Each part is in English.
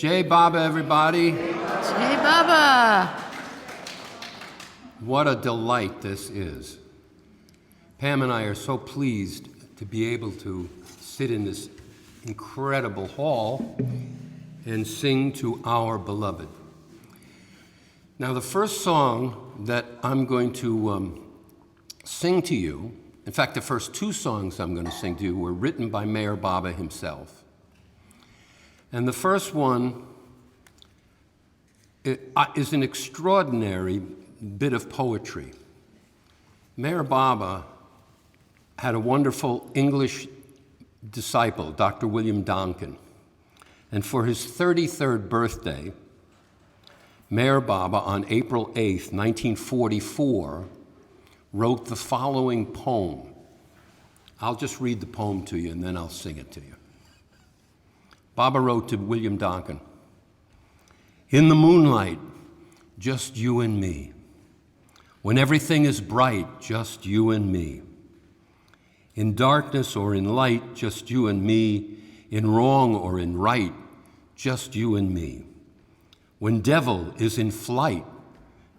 Jai Baba, everybody. Jai Baba. What a delight this is. Pam and I are so pleased to be able to sit in this incredible hall and sing to our beloved. Now, the first song that I'm going to sing to you, in fact, the first two songs I'm going to sing to you were written by Meyer Baba himself. And the first one is an extraordinary bit of poetry. Meyer Baba had a wonderful English disciple, Dr. William Donkin. And for his 33rd birthday, Meyer Baba, on April 8th, 1944, wrote the following poem. I'll just read the poem to you and then I'll sing it to you. Baba wrote to William Donkin, "In the moonlight, just you and me. When everything is bright, just you and me. In darkness or in light, just you and me. In wrong or in right, just you and me. When devil is in flight,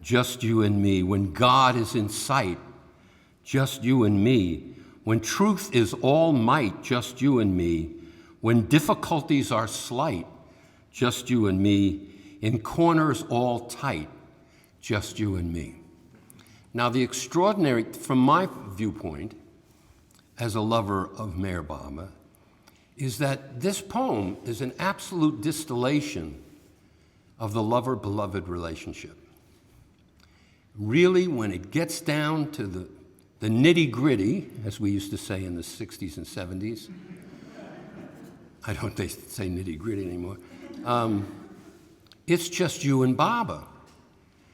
just you and me. When God is in sight, just you and me. When truth is all might, just you and me. When difficulties are slight, just you and me. In corners all tight, just you and me." Now, the extraordinary, from my viewpoint, as a lover of Meyer Baba, is that this poem is an absolute distillation of the lover-beloved relationship. Really, when it gets down to the nitty-gritty, as we used to say in the 60s and 70s, I don't say nitty-gritty anymore, it's just you and Baba.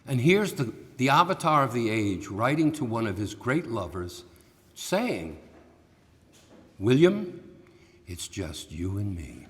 And here's the avatar of the age writing to one of his great lovers, saying, "William, it's just you and me."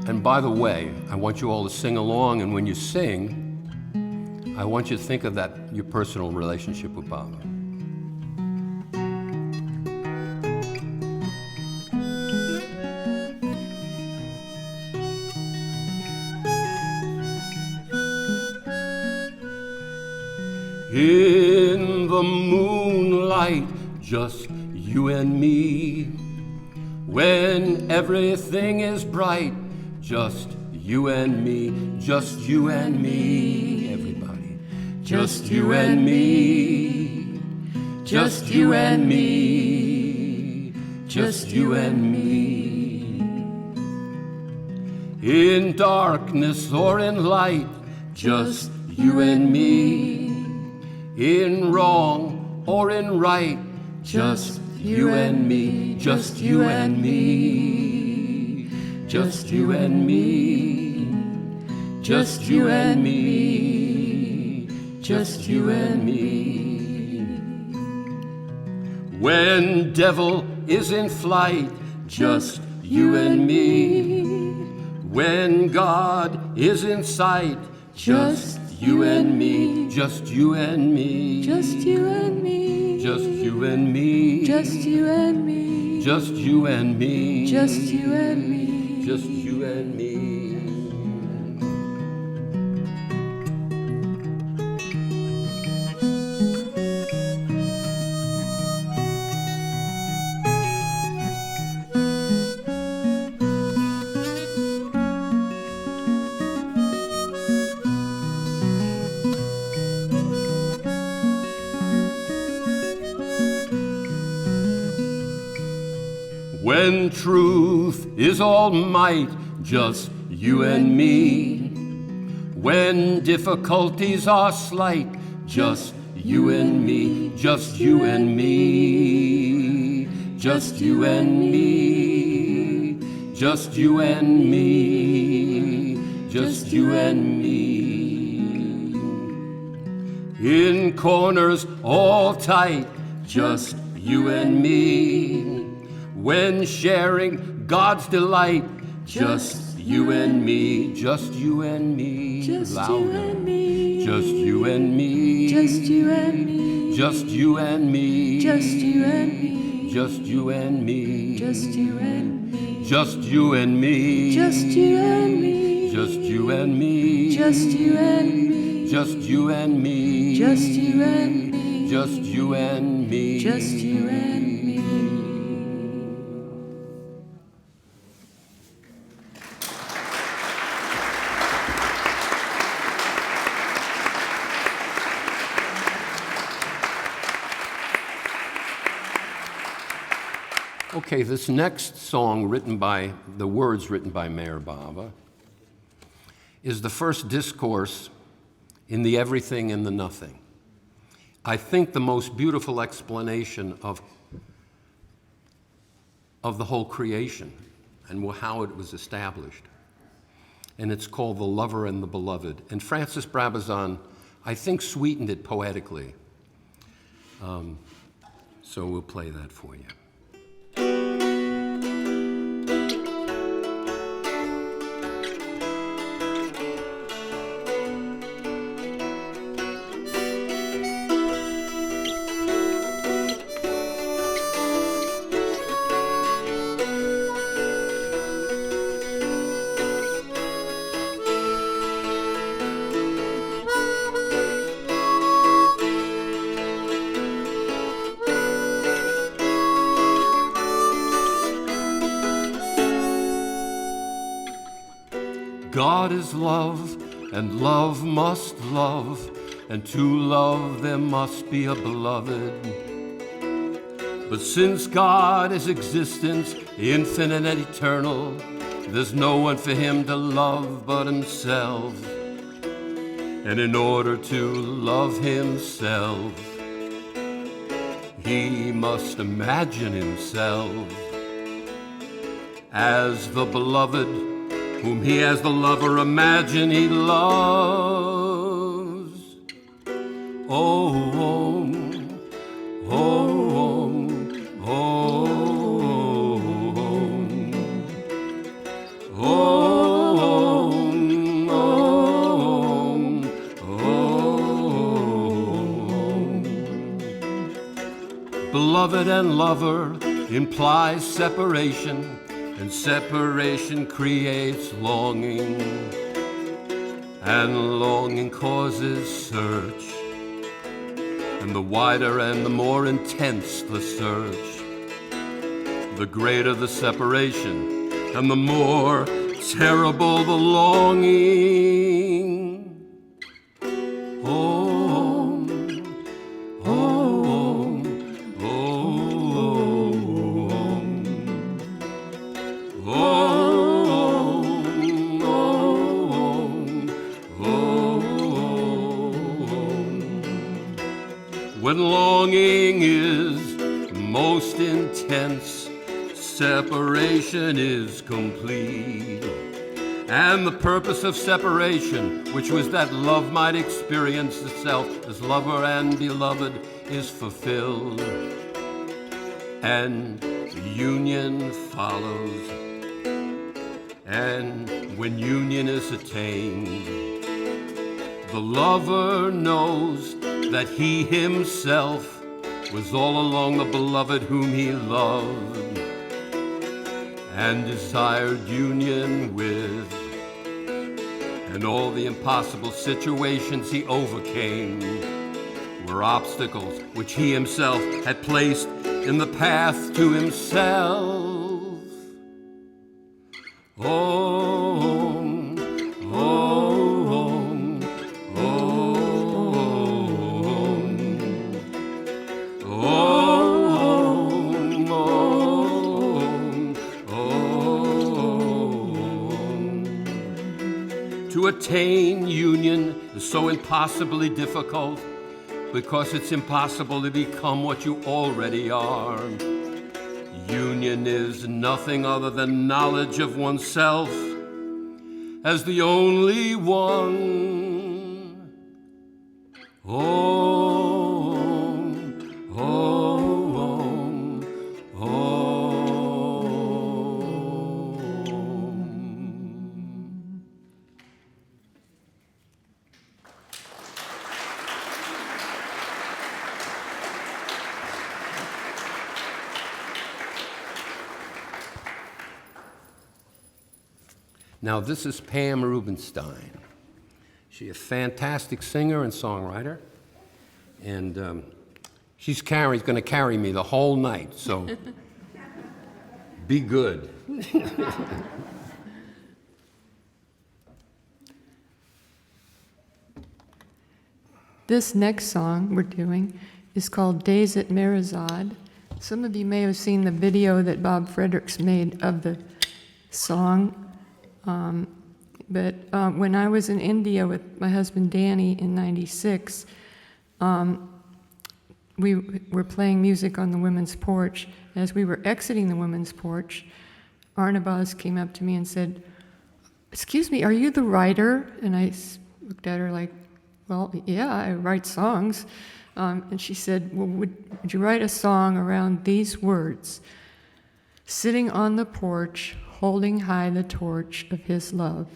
And by the way, I want you all to sing along, and when you sing, I want you to think of that, your personal relationship with Baba. In the moonlight, just you and me. When everything is bright, just you and me, just you and me, everybody. Just you and me, just you and me, just you and me. In darkness or in light, just you and me. In wrong or in right, just you and me, just you and me, just you and me, just you and me, just you and me. When devil is in flight, just you and me. When God is in sight, just you and me, just you and me, Just you and me. just you and me, Just you and me. just you and me, Just you and me. just you and me. When truth is all might, just you and me. When difficulties are slight, just you and me, just you and me, just you and me, just you and me, just you and me. in corners all tight, just you and me. When sharing God's delight, just you and me, just you and me. Just you Louder. and me. Just you and me. Just you and me. Just you and me. Just you and me. Just you and me. Just you and me. Just you and me. Just you and me. Just you and me. Just you and me. Just you and me. Just you and me. Just you and me. Just you and me. Okay, this next song the words written by Meyer Bhau, is the first discourse in the everything and the nothing. I think the most beautiful explanation of the whole creation and how it was established. And it's called The Lover and the Beloved. And Francis Brabazon, I think, sweetened it poetically. So we'll play that for you. God is love, and love must love, and to love there must be a beloved. But since God is existence, infinite and eternal, there's no one for him to love but himself. And in order to love himself, he must imagine himself as the beloved, whom he as the lover imagine he loves. Oh, oh, oh, oh, oh, oh. Beloved and lover implies separation, and separation creates longing, and longing causes search. And the wider and the more intense the search, the greater the separation, and the more terrible the longing. Oh, oh, when longing is most intense, separation is complete. And the purpose of separation, which was that love might experience itself as lover and beloved, is fulfilled. And union follows. And when union is attained, the lover knows that he himself was all along the beloved whom he loved and desired union with. And all the impossible situations he overcame were obstacles which he himself had placed in the path to himself. Oh, oh, oh, to attain union is so impossibly difficult because it's impossible to become what you already are. Union is nothing other than knowledge of oneself as the only one. Om, Om, Om. Now, this is Pam Rubenstein. She's a fantastic singer and songwriter, and she's going to carry me the whole night, so be good. This next song we're doing is called Days at Merazad. Some of you may have seen the video that Bob Fredericks made of the song. But when I was in India with my husband Danny in '96, we were playing music on the women's porch. As we were exiting the women's porch, Arnabaz came up to me and said, "Excuse me, are you the writer?" And I looked at her like, "Well, yeah, I write songs." And she said, "Well, would you write a song around these words? Sitting on the porch, holding high the torch of his love."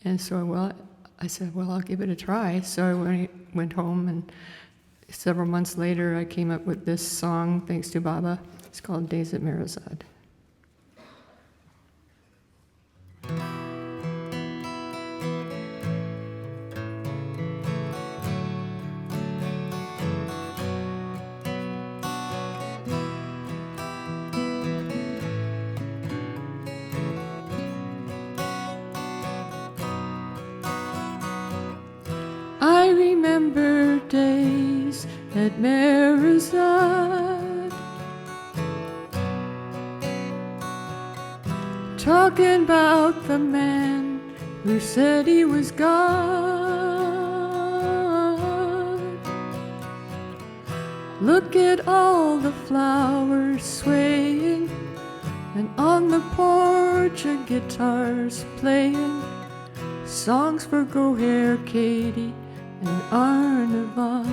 And so, I said, well, I'll give it a try. So I went home, and several months later, I came up with this song, thanks to Baba. It's called Days at Merazad. I remember days at Merazad, talking about the man who said he was God. Look at all the flowers swaying, and on the porch a guitar's playing songs for Goher, Katie, and Arnavaz.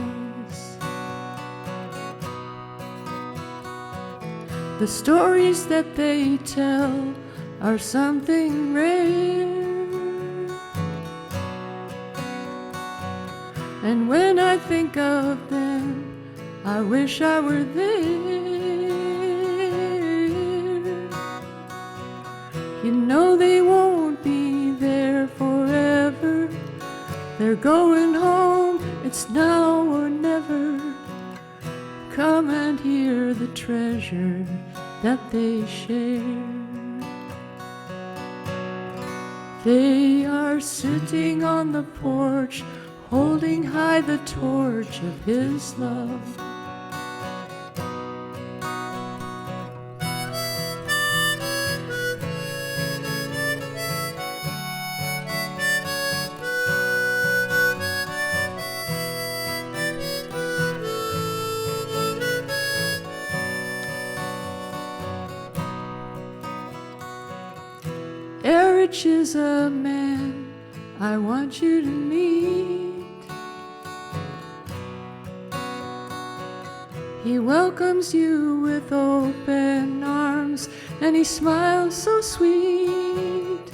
The stories that they tell are something rare, and when I think of them, I wish I were there. You know they won't be there forever. They're going home, it's now or never. Come and hear the treasure that they share. They are sitting on the porch, holding high the torch of his love. Erich is a man I want you to meet. He welcomes you with open arms, and he smiles so sweet.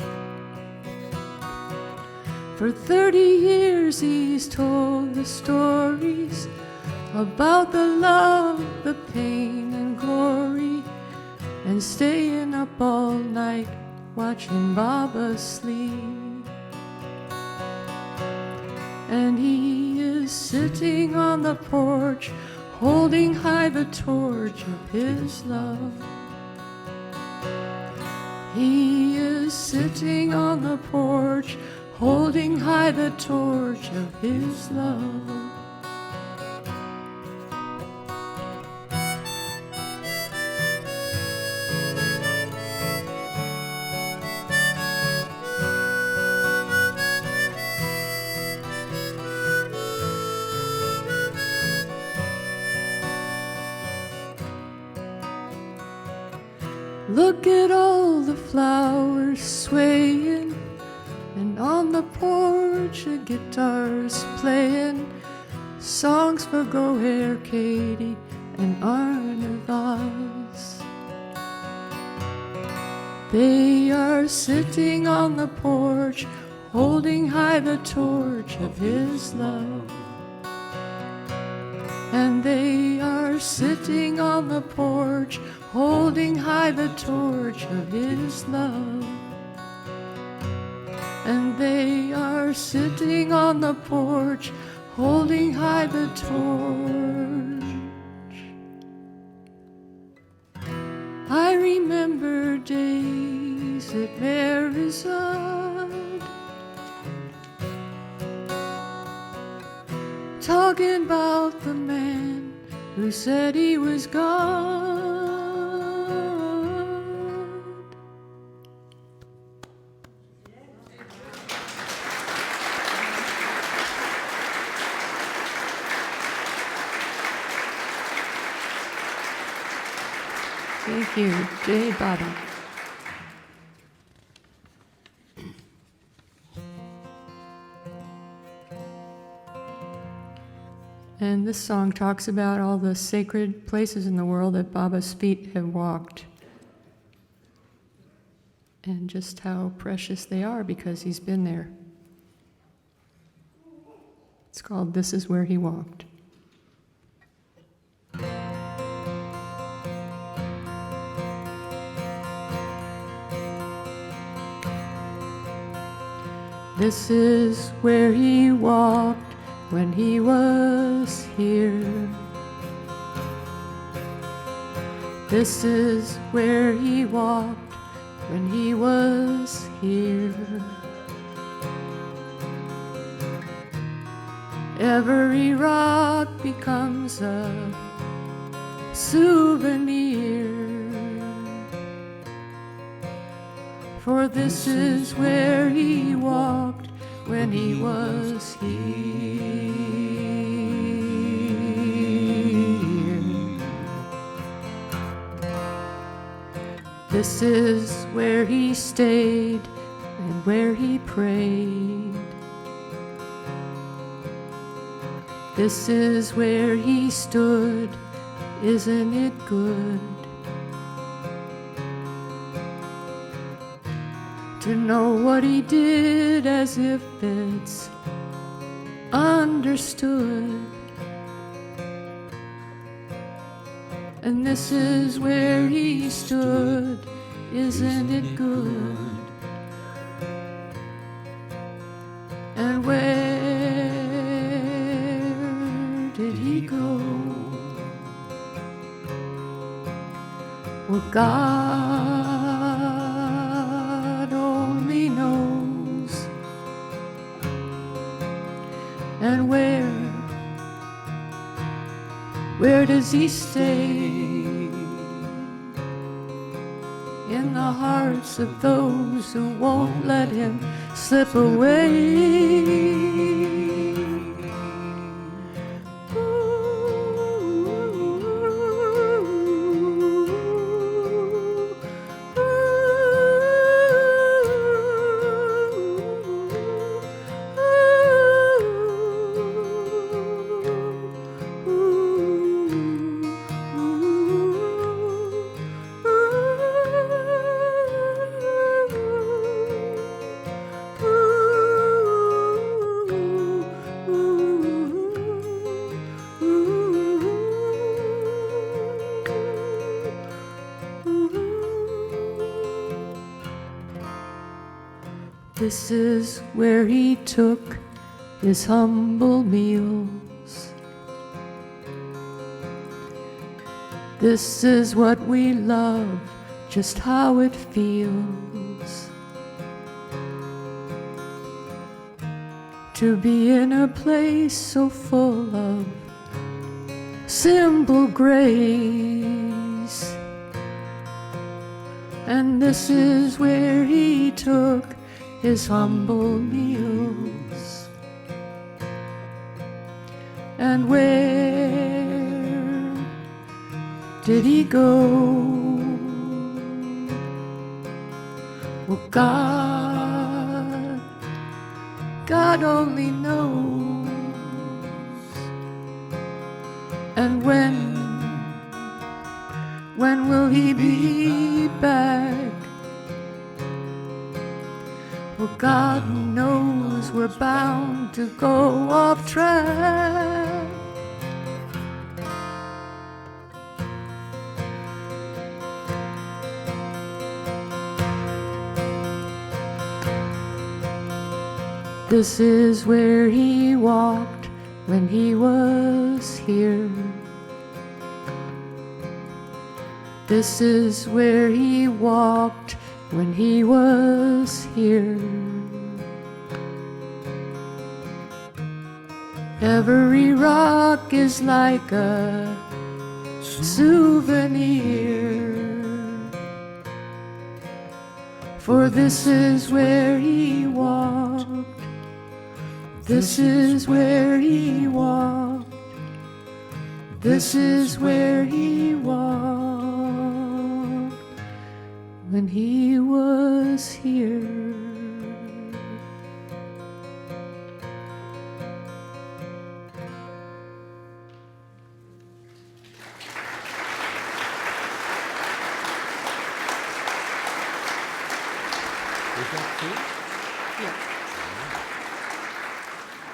For 30 years he's told the stories about the love, the pain and glory, and staying up all night watching Baba sleep. And he is sitting on the porch, holding high the torch of his love. He is sitting on the porch, holding high the torch of his love. Look at all the flowers swaying, and on the porch a guitar's playing Songs for Go Hair Katie and Arnavaz. They are sitting on the porch, holding high the torch of his love. And they are sitting on the porch, holding high the torch of his love. And they are sitting on the porch, holding high the torch. I remember days at Verizon, talking about the man who said he was God. Thank you, Jay Bhau. And this song talks about all the sacred places in the world that Baba's feet have walked, and just how precious they are because he's been there. It's called This Is Where He Walked. This is where he walked when he was here. This is where he walked when he was here. Every rock becomes a souvenir, for this is where he walked when he was here. This is where he stayed and where he prayed. This is where he stood, isn't it good? To know what he did as if it's understood. And this is where he stood, isn't it good? And where did he go? Well, God only knows. And where does he stay? In the hearts of those who won't let him slip away. This is where he took his humble meals. This is what we love, just how it feels to be in a place so full of simple grace. And this is where he took his humble meals. And where did he go? Well, God only knows. And when will he be back? Well, God knows we're bound to go off track. This is where he walked when he was here. This is where he walked when he was here. Every rock is like a souvenir, for this is where he walked. This is where he walked. This is where he walked when he was here. Is that true? Yeah.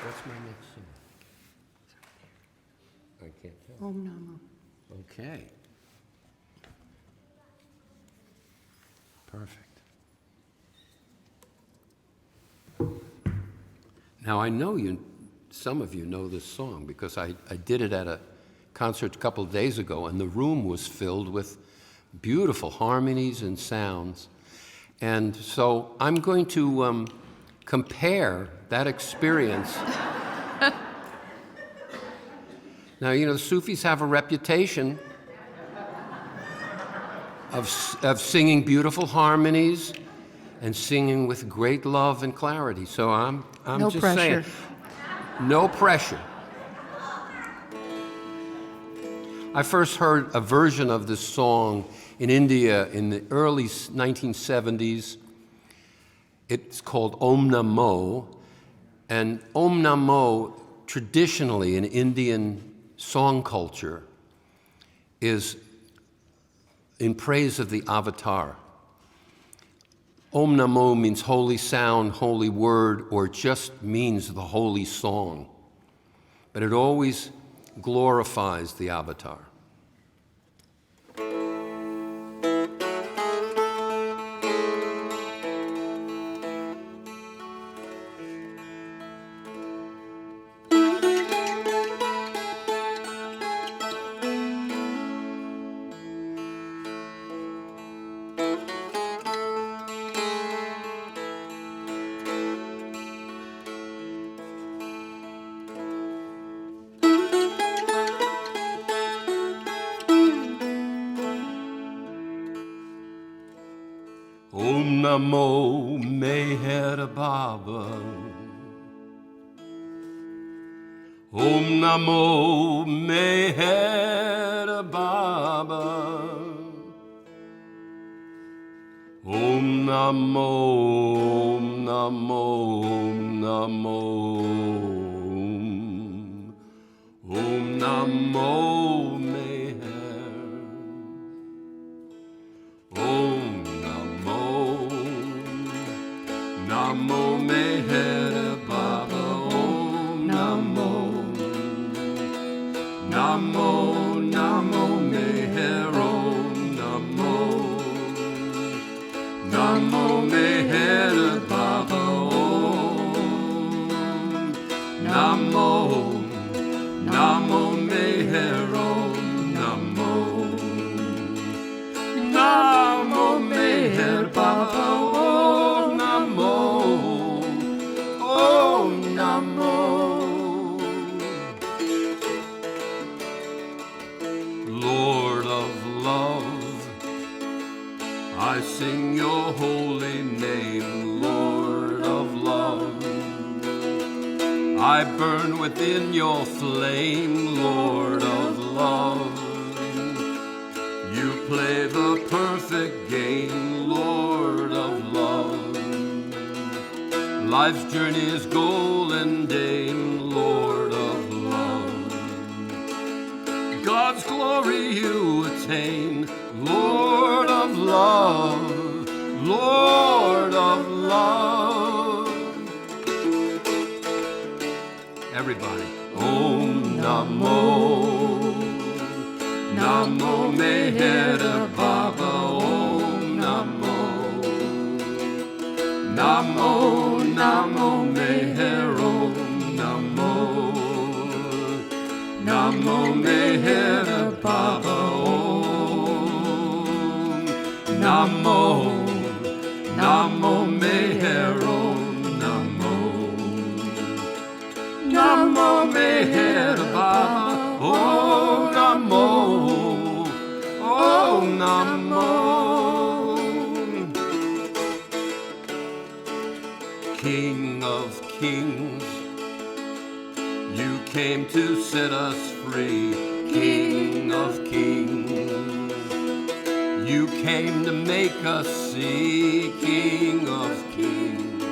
What's my next song? I can't tell. Om Namo. Okay. Perfect. Now I know some of you know this song because I did it at a concert a couple of days ago, and the room was filled with beautiful harmonies and sounds. And so I'm going to compare that experience. Now, you know, the Sufis have a reputation of singing beautiful harmonies and singing with great love and clarity. So I'm No just pressure. saying, no pressure. I first heard a version of this song in India in the early 1970s. It's called Om Namo, and Om Namo, traditionally in Indian song culture, is in praise of the avatar. Om Namo means holy sound, holy word, or just means the holy song. But it always glorifies the avatar. Om Namo Meher Baba. Om Namo Meher Baba. Om Namo, Om Namo, Om Namo. Om Namo Meher. Om Namo Meher Baba. Om Namo. Namo, Namo Meher. Om Namo. Namo Meher Baba. Om Namo. Namo Meher. Om Namo. Namo Meher Baba. Om Namo. Om Namo. Lord of love, I sing your holy name, Lord of love. I burn within your flame, Lord of love. You play the perfect game, Lord of love. Life's journey is golden dame, Lord of love. God's glory you attain, Lord of love, Lord of love. Everybody. Om Namo, Namo Meher Baba, Om Namo, Namo, Namo Meher, Om Namo, Namo Meher Baba, Om Namo, Namo Meher, Om Namo, Namo Meher Baba, Om Namo, Om Namo. King of kings, you came to set us free. King of kings, you came to make us see. King of kings,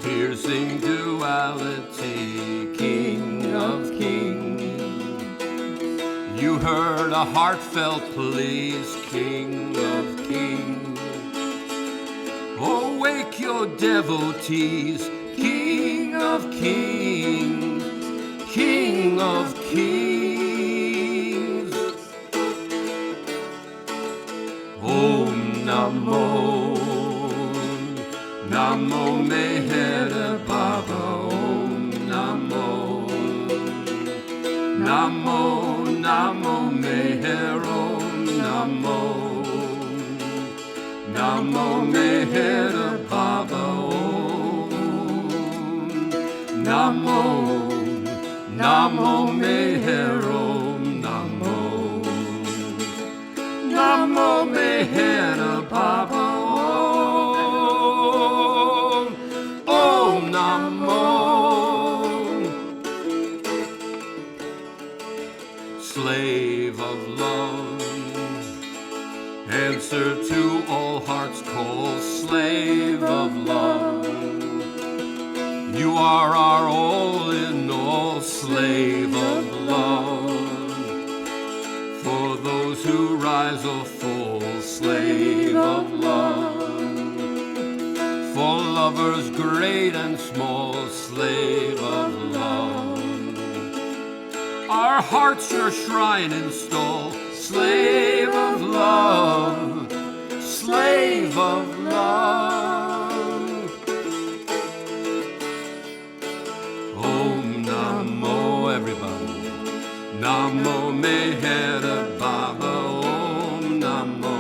piercing duality. King of kings, you heard a heartfelt pleas. King of kings, awake your devotees. King of kings, King of kings. Om Namo, Namo Meher Baba, Om Namo, Namo, Namo Meher, Om Namo, Namo Meher Baba, Om Namo, Namo Meher, Om Namo, Namo Meher Baba, Om Namo. Slave of love, answer to all hearts' call. Slave of love, you are our all in all. Slave of love, for those who rise or fall. Slave of love, for lovers great and small. Slave of love, our hearts your shrine install. Slave of love, slave of love. Om Namo, everybody. Namo Meher Baba, Om Namo,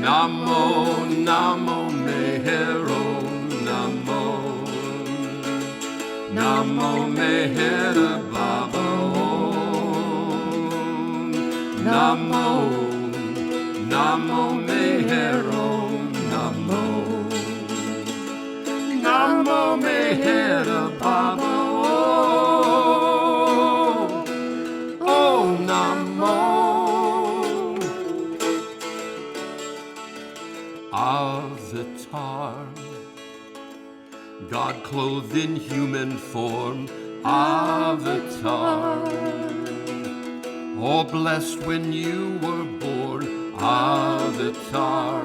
Namo, Namo Meher, Om Namo, Namo Meher Baba, Om Namo, Namo Meher, Om Namo, Namo Meher Baba, Om Namo. Avatar, God clothed in human form. Avatar, all blessed when you were born. Avatar,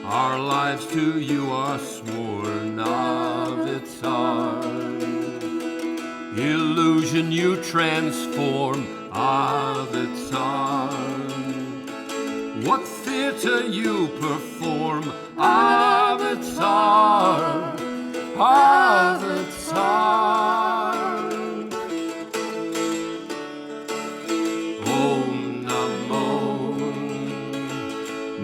our lives to you are sworn. Avatar, illusion you transform. Avatar, what theater you perform. Avatar, Avatar. Om Namo,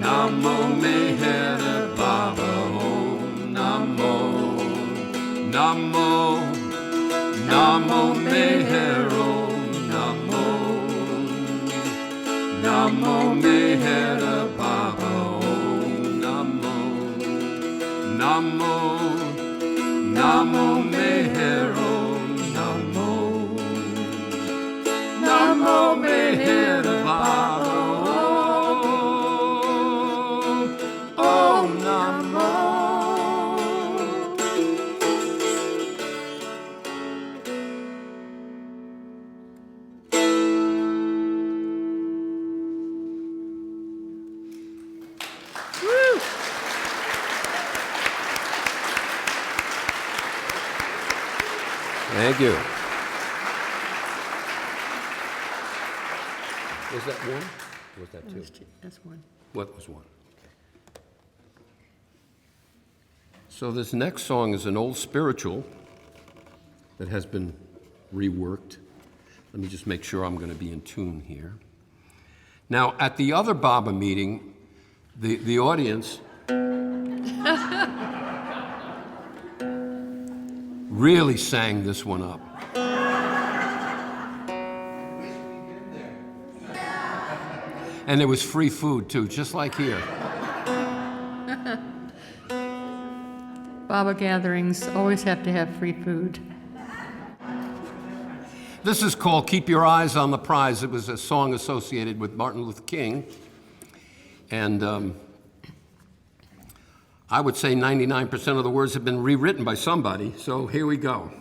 Namo Meher Baba, Om Namo, Namo, Namo Meher, Om Namo, Namo Meher Baba, Om Namo, Namo, Namo Meher, Om Namo, Namo Meher Baba, Om Namo. Thank you. Was that one? Or was that two? That's one. What was one? So this next song is an old spiritual that has been reworked. Let me just make sure I'm going to be in tune here. Now, at the other Baba meeting, the audience really sang this one up. And there was free food, too, just like here. Baba gatherings always have to have free food. This is called Keep Your Eyes on the Prize. It was a song associated with Martin Luther King. And I would say 99% of the words have been rewritten by somebody. So here we go.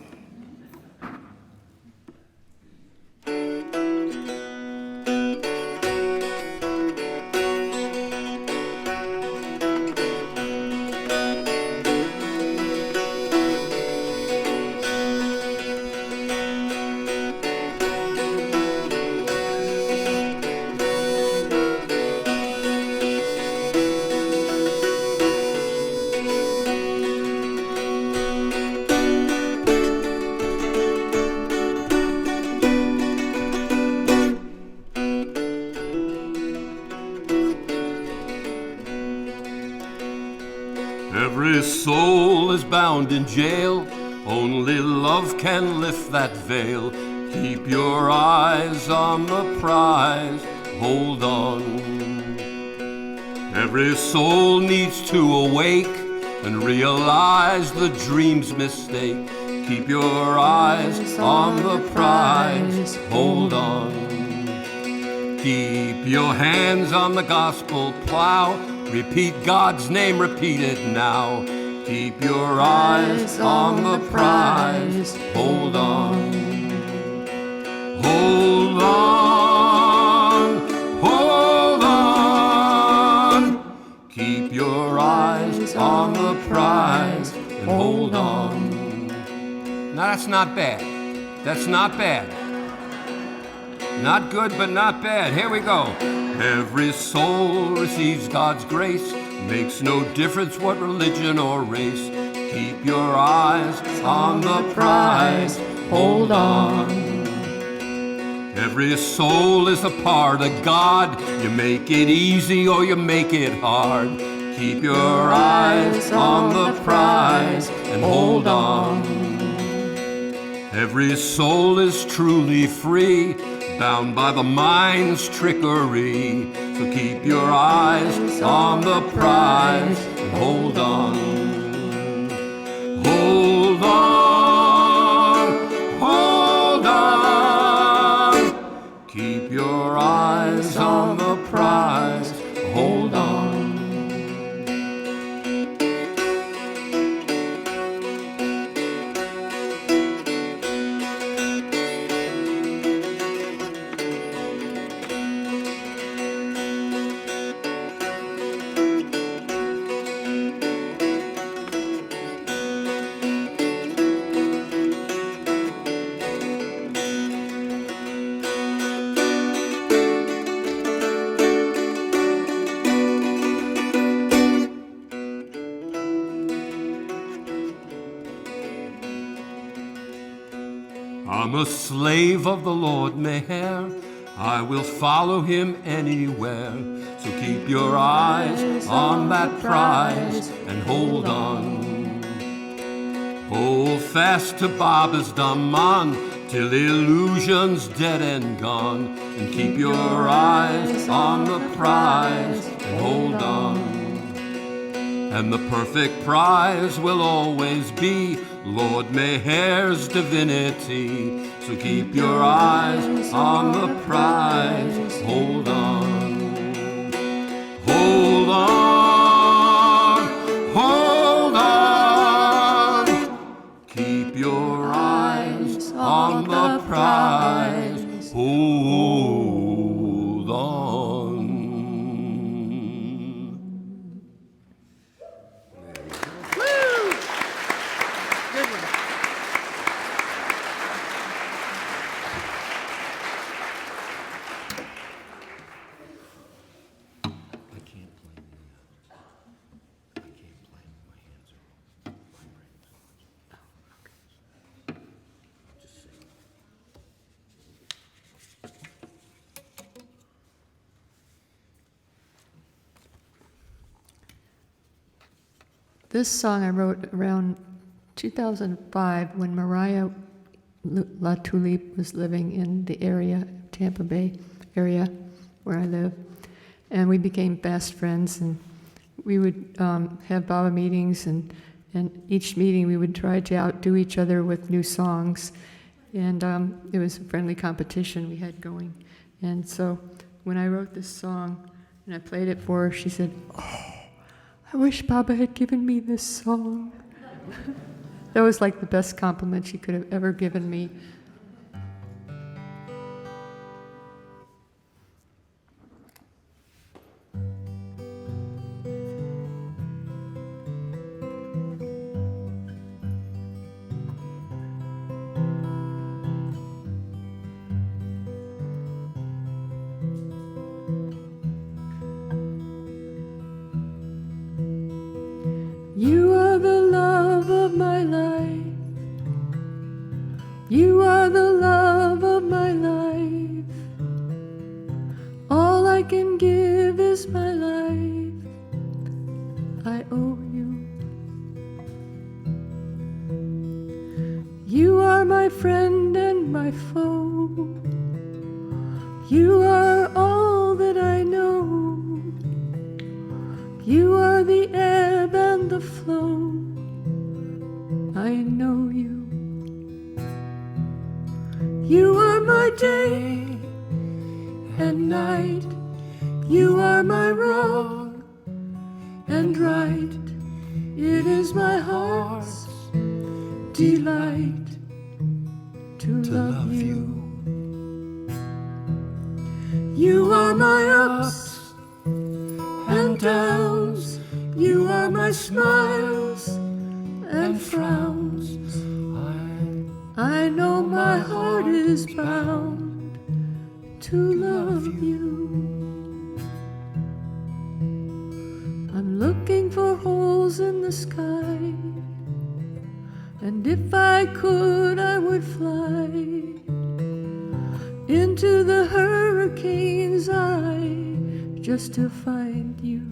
Every soul is bound in jail. Only love can lift that veil. Keep your eyes on the prize. Hold on. Every soul needs to awake and realize the dream's mistake. Keep your eyes on the prize. Hold on. Keep your hands on the gospel plow. Repeat God's name, repeat it now. Keep your eyes on the prize. Hold on. Hold on. Hold on. Keep your eyes on the prize and hold on. Now that's not bad. That's not bad. Not good, but not bad. Here we go. Every soul receives God's grace. Makes no difference what religion or race. Keep your eyes on the prize. Hold on. Every soul is a part of God. You make it easy or you make it hard. Keep your eyes on the prize and hold on. Every soul is truly free, bound by the mind's trickery. So keep your eyes on the prize and hold on. Hold on, hold on. Keep your eyes on the prize, hold on. I'm a slave of the Lord Meyer. I will follow him anywhere. So keep your eyes on that prize and hold on. Hold fast to Baba's Dhamman till illusion's dead and gone. And keep your eyes on the prize and hold on. And the perfect prize will always be Lord Meyer's divinity. So keep your eyes on the prize. Hold on. Hold on. Hold on. Keep your eyes on the prize. Hold on. This song I wrote around 2005 when Mariah La Tulipe was living in the area, Tampa Bay area where I live. And we became fast friends, and we would have Baba meetings, and each meeting we would try to outdo each other with new songs. And it was a friendly competition we had going. And so when I wrote this song and I played it for her, she said, "Oh, I wish Baba had given me this song." That was like the best compliment she could have ever given me. You are the love of my life. You are the love of my life. All I can give is my life. I owe you. You are my friend and my foe. You are all that I know. You are the ebb and the flow. I know you. You are my day and night. You are my wrong and right. It is my heart's delight to love you. You are my ups and downs. You are my smiles and frowns. I know my heart is bound to love you. I'm looking for holes in the sky, and if I could, I would fly into the hurricane's eye just to find you.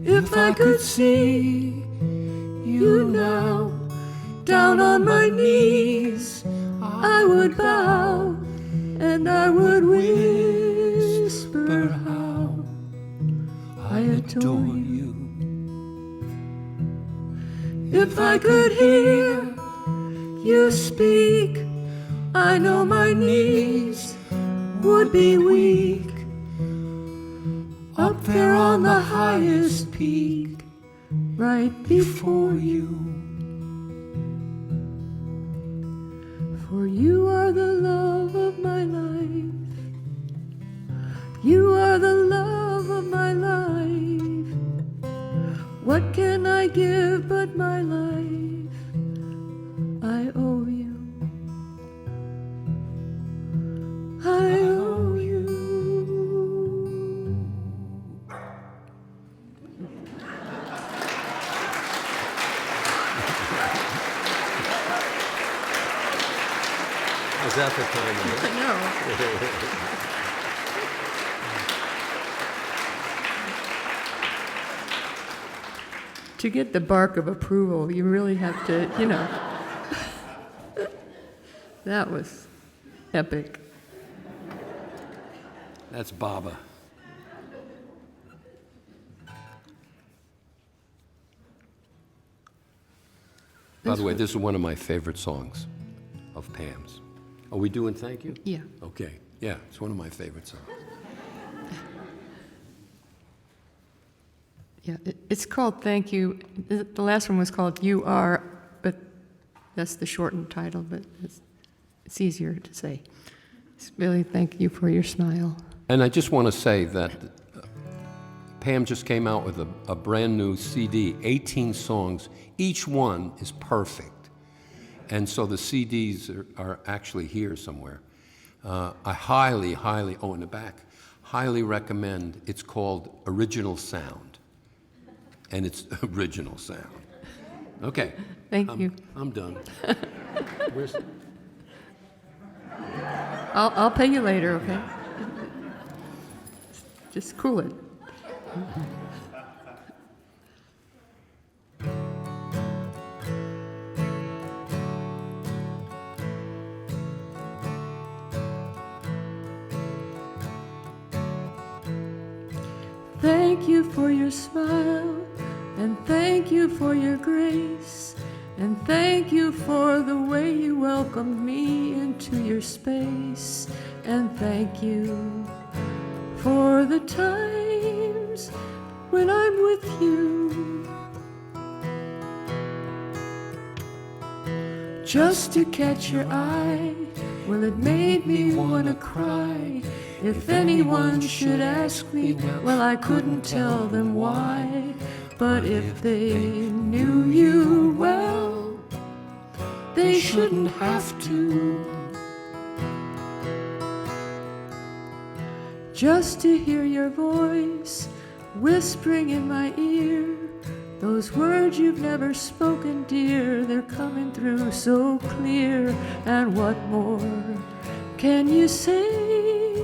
If I could see you now, down on my knees, I would bow and I would whisper how I adore you. If I could hear you speak, I know my knees would be weak. Up there on the highest peak, right before you. For you are the love of my life. You are the love of my life. What can I give but my life? I owe you. I owe you. Is that the time of it? No. To get the bark of approval, you really have to, That was epic. That's Baba. By the way, this is one of my favorite songs of Pam's. Are we doing thank you? Yeah. Okay. Yeah, it's one of my favorite songs. Yeah, it's called Thank You. The last one was called You Are, but that's the shortened title, but it's easier to say. It's really thank you for your smile. And I just want to say that Pam just came out with a brand new CD, 18 songs. Each one is perfect. And so the CDs are actually here somewhere. I highly, in the back, highly recommend. It's called Original Sound. And it's original sound. Okay. Thank you. I'm done. I'll pay you later, okay? Just cool it. thank you for your smile, and thank you for your grace, and thank you for the way you welcomed me into your space, and thank you for the times when I'm with you. Just to catch your eye, well, it made me wanna cry. If anyone should ask me, well, I couldn't tell them why. But if they knew you well, they shouldn't have to. Just to hear your voice whispering in my ear, those words you've never spoken, dear, they're coming through so clear. And what more can you say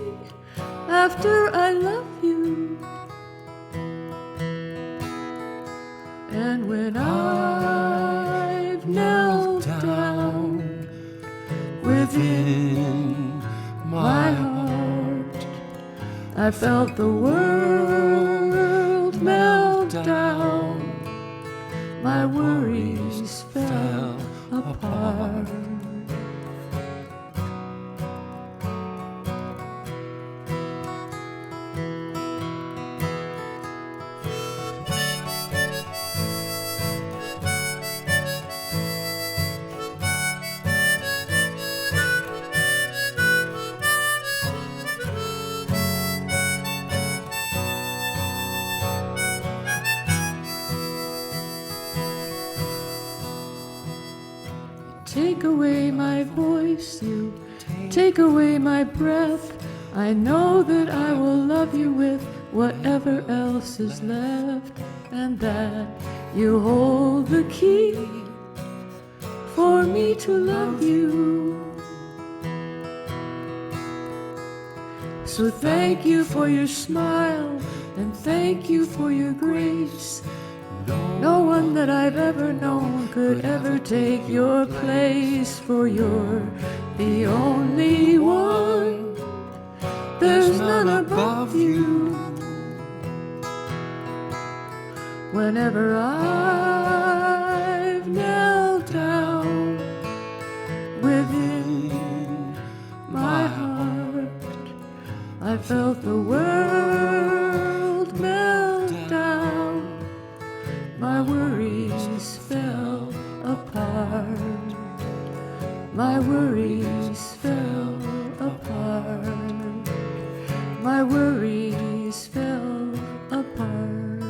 after I love you? And when I've knelt down within my heart, I felt the world melt down. My worries fell apart. Take away my voice, you take away my breath. I know that I will love you with whatever else is left, and that you hold the key for me to love you. So thank you for your smile, and thank you for your grace. No one that I've ever known could ever take your place, for you're the only one. There's none above you. Whenever I've knelt down within my heart, I felt the world melt down. My worries fell apart. My worries fell apart. My worries fell apart.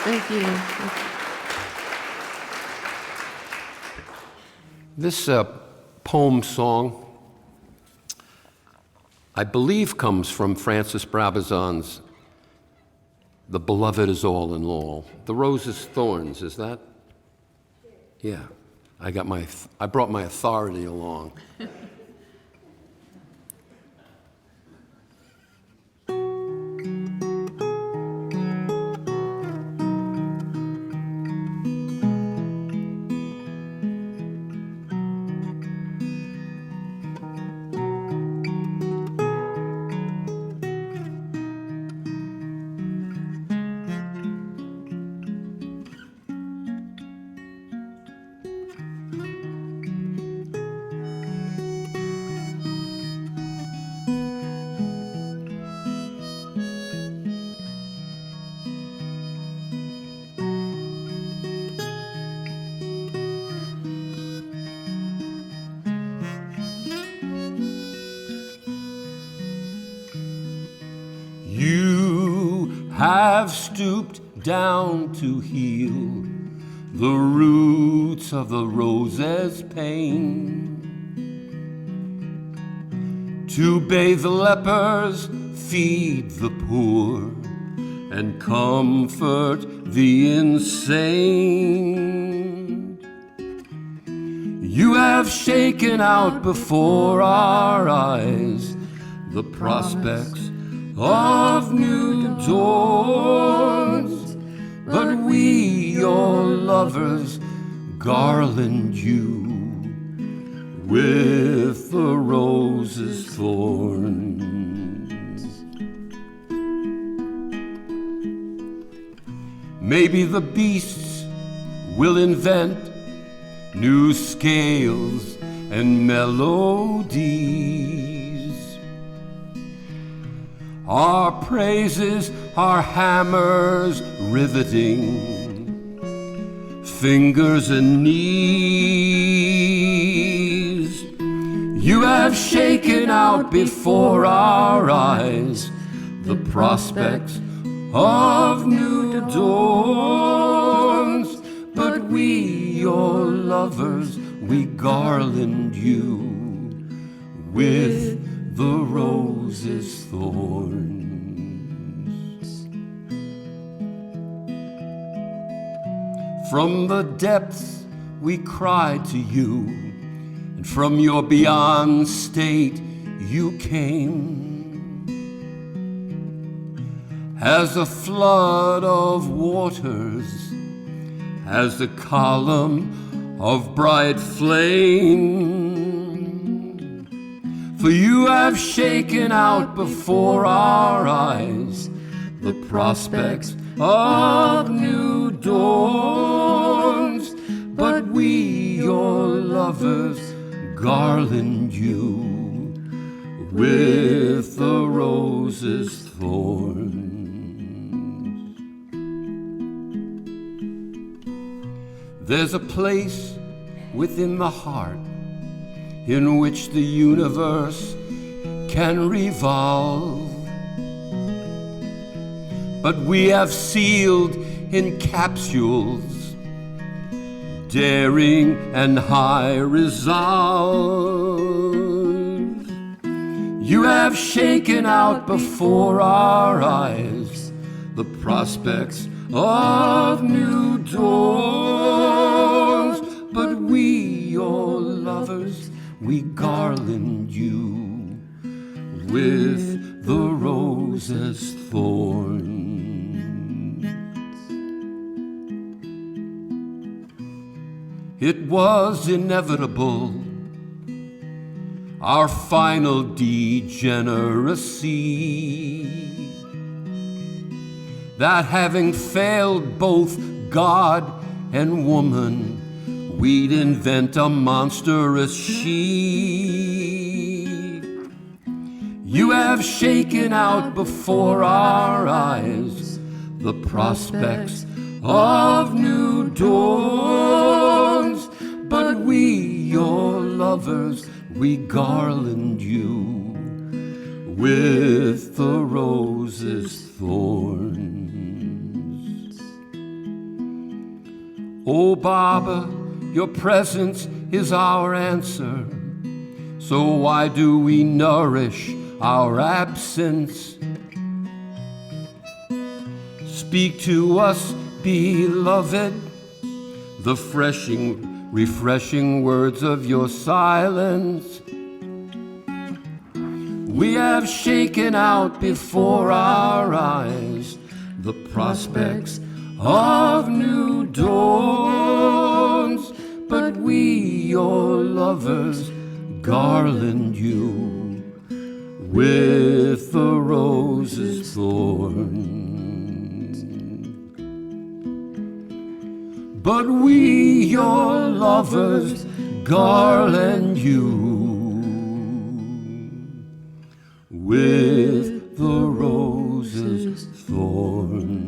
Thank you. This poem song, I believe, comes from Francis Brabazon's "The Beloved is All in All." The rose is thorns, is that? Yeah. I brought my authority along. You have stooped down to heal the roots of the rose's pain, to bathe the lepers, feed the poor, and comfort the insane. You have shaken out before our eyes the prospects of new dawns, but we, your lovers, garland you with the rose's thorns. Maybe the beasts will invent new scales and melodies. Our praises, our hammers riveting, fingers and knees. You have shaken out before our eyes the prospects of new dawns, but we, your lovers, we garland you with the rose's thorns. From the depths we cry to you, and from your beyond state you came. As a flood of waters, as a column of bright flame. For you have shaken out before our eyes the prospects of new dawns, but we, your lovers, garland you with the rose's thorns. There's a place within the heart in which the universe can revolve, but we have sealed in capsules daring and high resolve. You have shaken out before our eyes the prospects of new dawns, but we, your lovers, we garland you with the rose's thorns. It was inevitable, our final degeneracy, that having failed both God and woman, we'd invent a monstrous she. You have shaken out before our eyes the prospects of new dawns, but we, your lovers, we garland you with the rose's thorns. Oh, Baba, your presence is our answer, so why do we nourish our absence? Speak to us, beloved, the refreshing words of your silence. We have shaken out before our eyes the prospects of new dawns, but we, your lovers, garland you with the rose's thorns. But we, your lovers, garland you with the rose's thorns.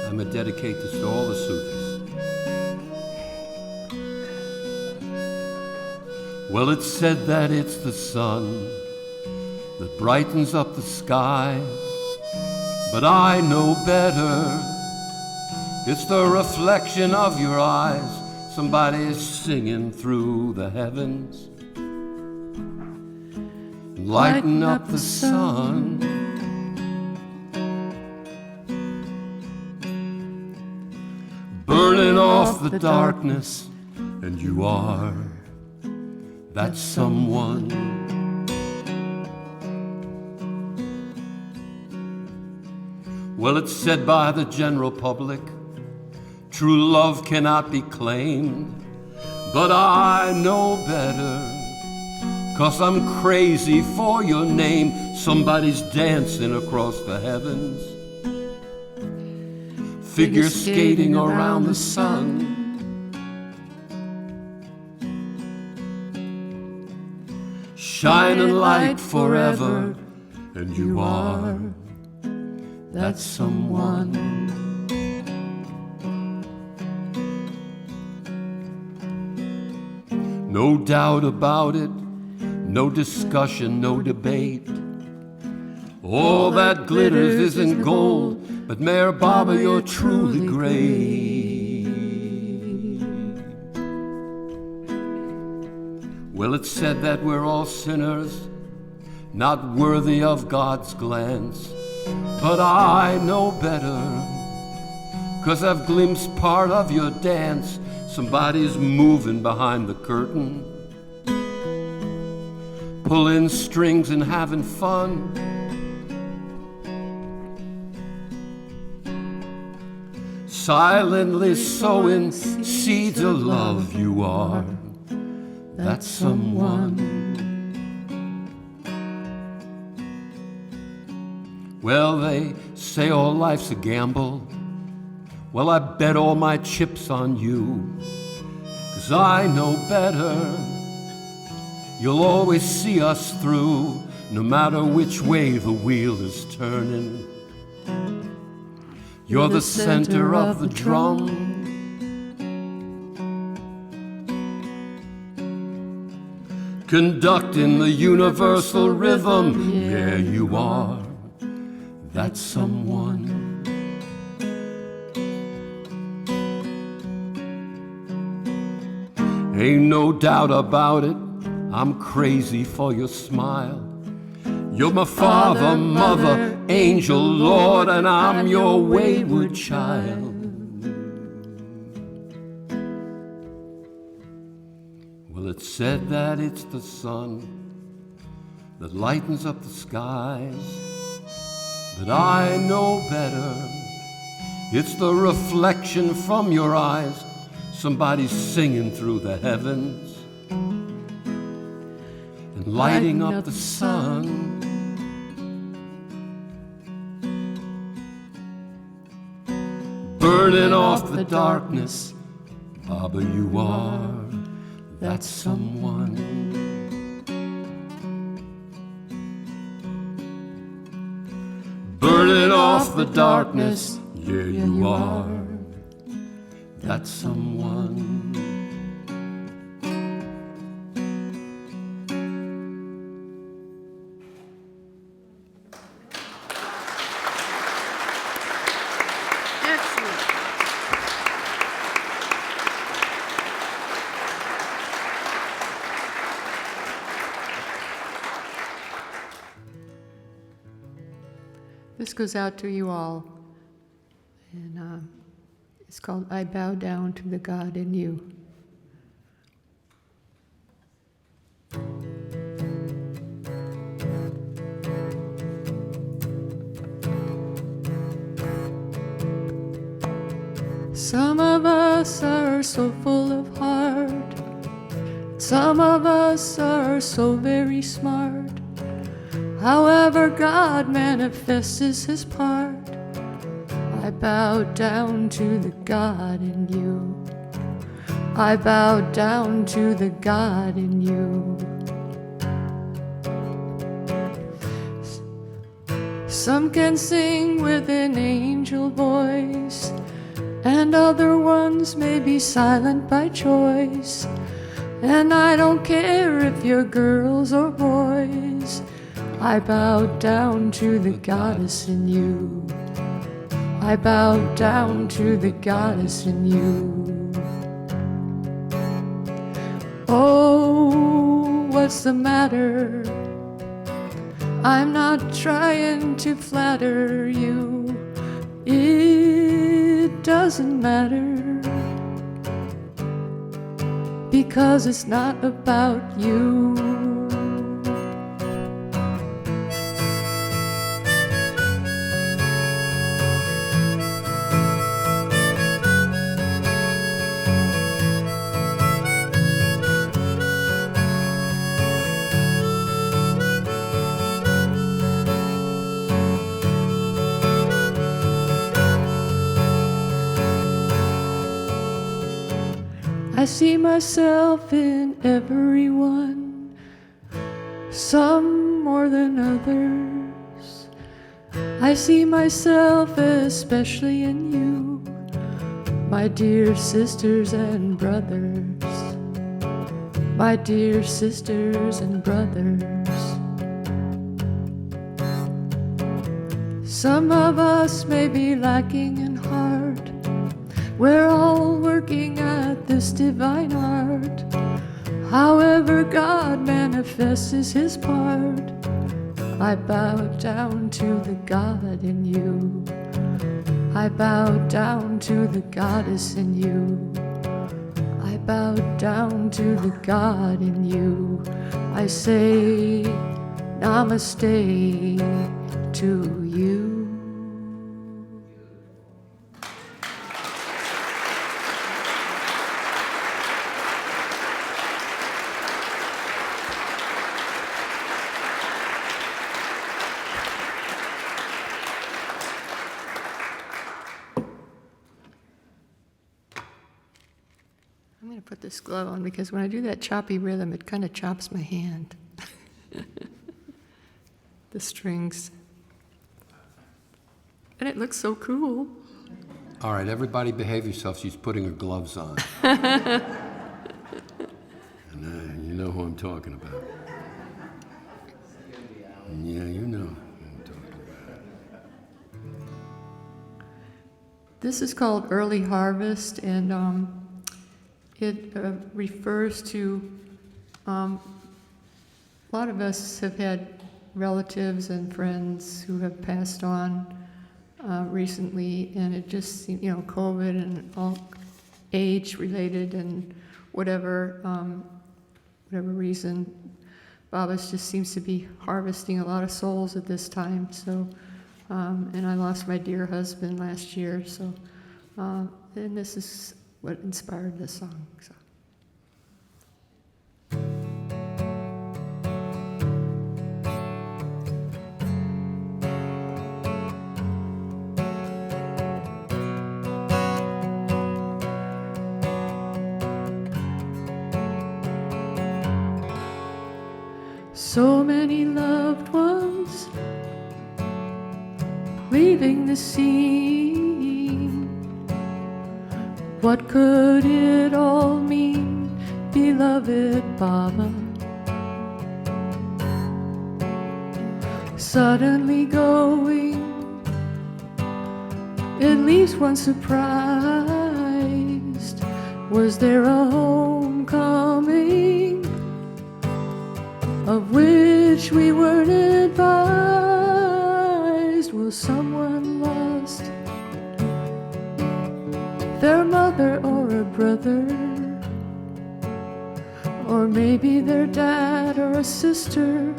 I'm going to dedicate this to all the Sufis. Well, it's said that it's the sun that brightens up the sky, but I know better. It's the reflection of your eyes. Somebody's singing through the heavens. Lighten up the sun. Burning off the darkness, and you are that someone. Well, it's said by the general public, true love cannot be claimed, but I know better, 'cause I'm crazy for your name. Somebody's dancing across the heavens, figure skating around the sun. Shining light forever, and you are that someone. No doubt about it, no discussion, no debate. All that glitters isn't gold, but Meyer Baba, you're truly great. Well, it's said that we're all sinners, not worthy of God's glance, but I know better, 'cause I've glimpsed part of your dance. Somebody's moving behind the curtain, pulling strings and having fun. Silently sowing seeds of love, you are that someone. Well, they say all life's a gamble. Well, I bet all my chips on you, 'cause I know better. You'll always see us through, no matter which way the wheel is turning. You're the center of the drum. Conducting the universal rhythm. Yeah, you are that someone. Ain't no doubt about it, I'm crazy for your smile. You're my father, mother, angel, Lord, and I'm your wayward child. Well, it's said that it's the sun that lightens up the skies, but I know better. It's the reflection from your eyes. Somebody's singing through the heavens and lighting up the sun. Burning off the darkness, Baba, you are that someone. Burning off the darkness, yeah, you are that someone. Excellent. This goes out to you all. And it's called I Bow Down to the God in You. Some of us are so full of heart. Some of us are so very smart. However God manifests his part, I bow down to the God in you. I bow down to the God in you. Some can sing with an angel voice, and other ones may be silent by choice. And I don't care if you're girls or boys, I bow down to the goddess in you. I bow down to the goddess in you. Oh, what's the matter? I'm not trying to flatter you. It doesn't matter, because it's not about you. I see myself in everyone, some more than others. I see myself especially in you, my dear sisters and brothers, my dear sisters and brothers. Some of us may be lacking in heart. We're all working at this divine art. However God manifests his part, I bow down to the God in you. I bow down to the goddess in you. I bow down to the God in you. I say namaste to you. I'm going to put this glove on because when I do that choppy rhythm, it kind of chops my hand. The strings. And it looks so cool. All right, everybody behave yourself. She's putting her gloves on. And you know who I'm talking about. Yeah, you know who I'm talking about. This is called Early Harvest, and it refers to a lot of us have had relatives and friends who have passed on recently, and it just, COVID and all age-related and whatever reason, Baba's just seems to be harvesting a lot of souls at this time. So, and I lost my dear husband last year, so, and this is what inspired this song. So. So many loved ones leaving the scene. What could it all mean, beloved Baba? Suddenly going, it leaves one surprised. Was there a homecoming of which we weren't advised? Was someone lost, their mother or a brother, or maybe their dad or a sister,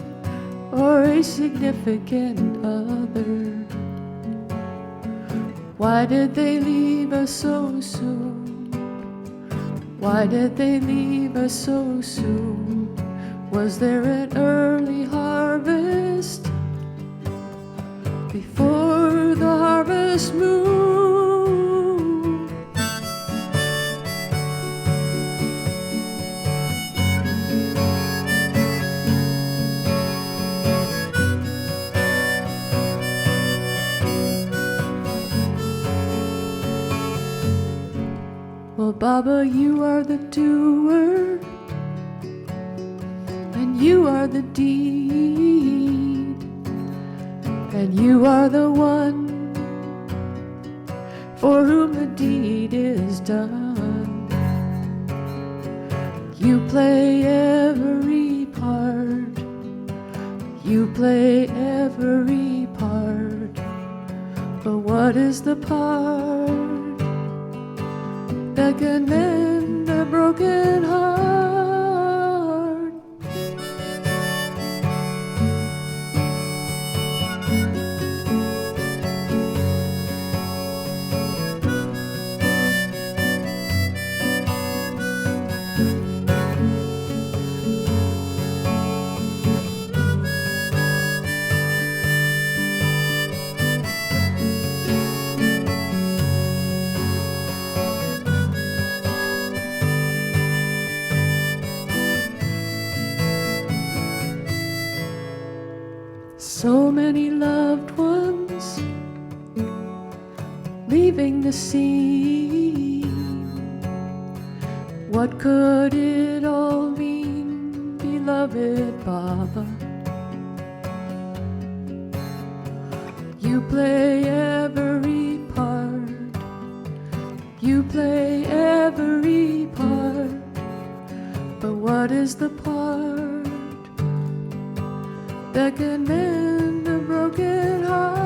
or a significant other? Why did they leave us so soon? Why did they leave us so soon? Was there an early harvest before the harvest moon? Well, Baba, you are the doer, and you are the deed. and you are the one for whom the deed is done. You play every part, you play every part, but what is the part that can mend a broken heart? So many loved ones leaving the scene. What could it all mean, beloved Baba? You play every part, you play every part, but what is the part that can mend a broken heart?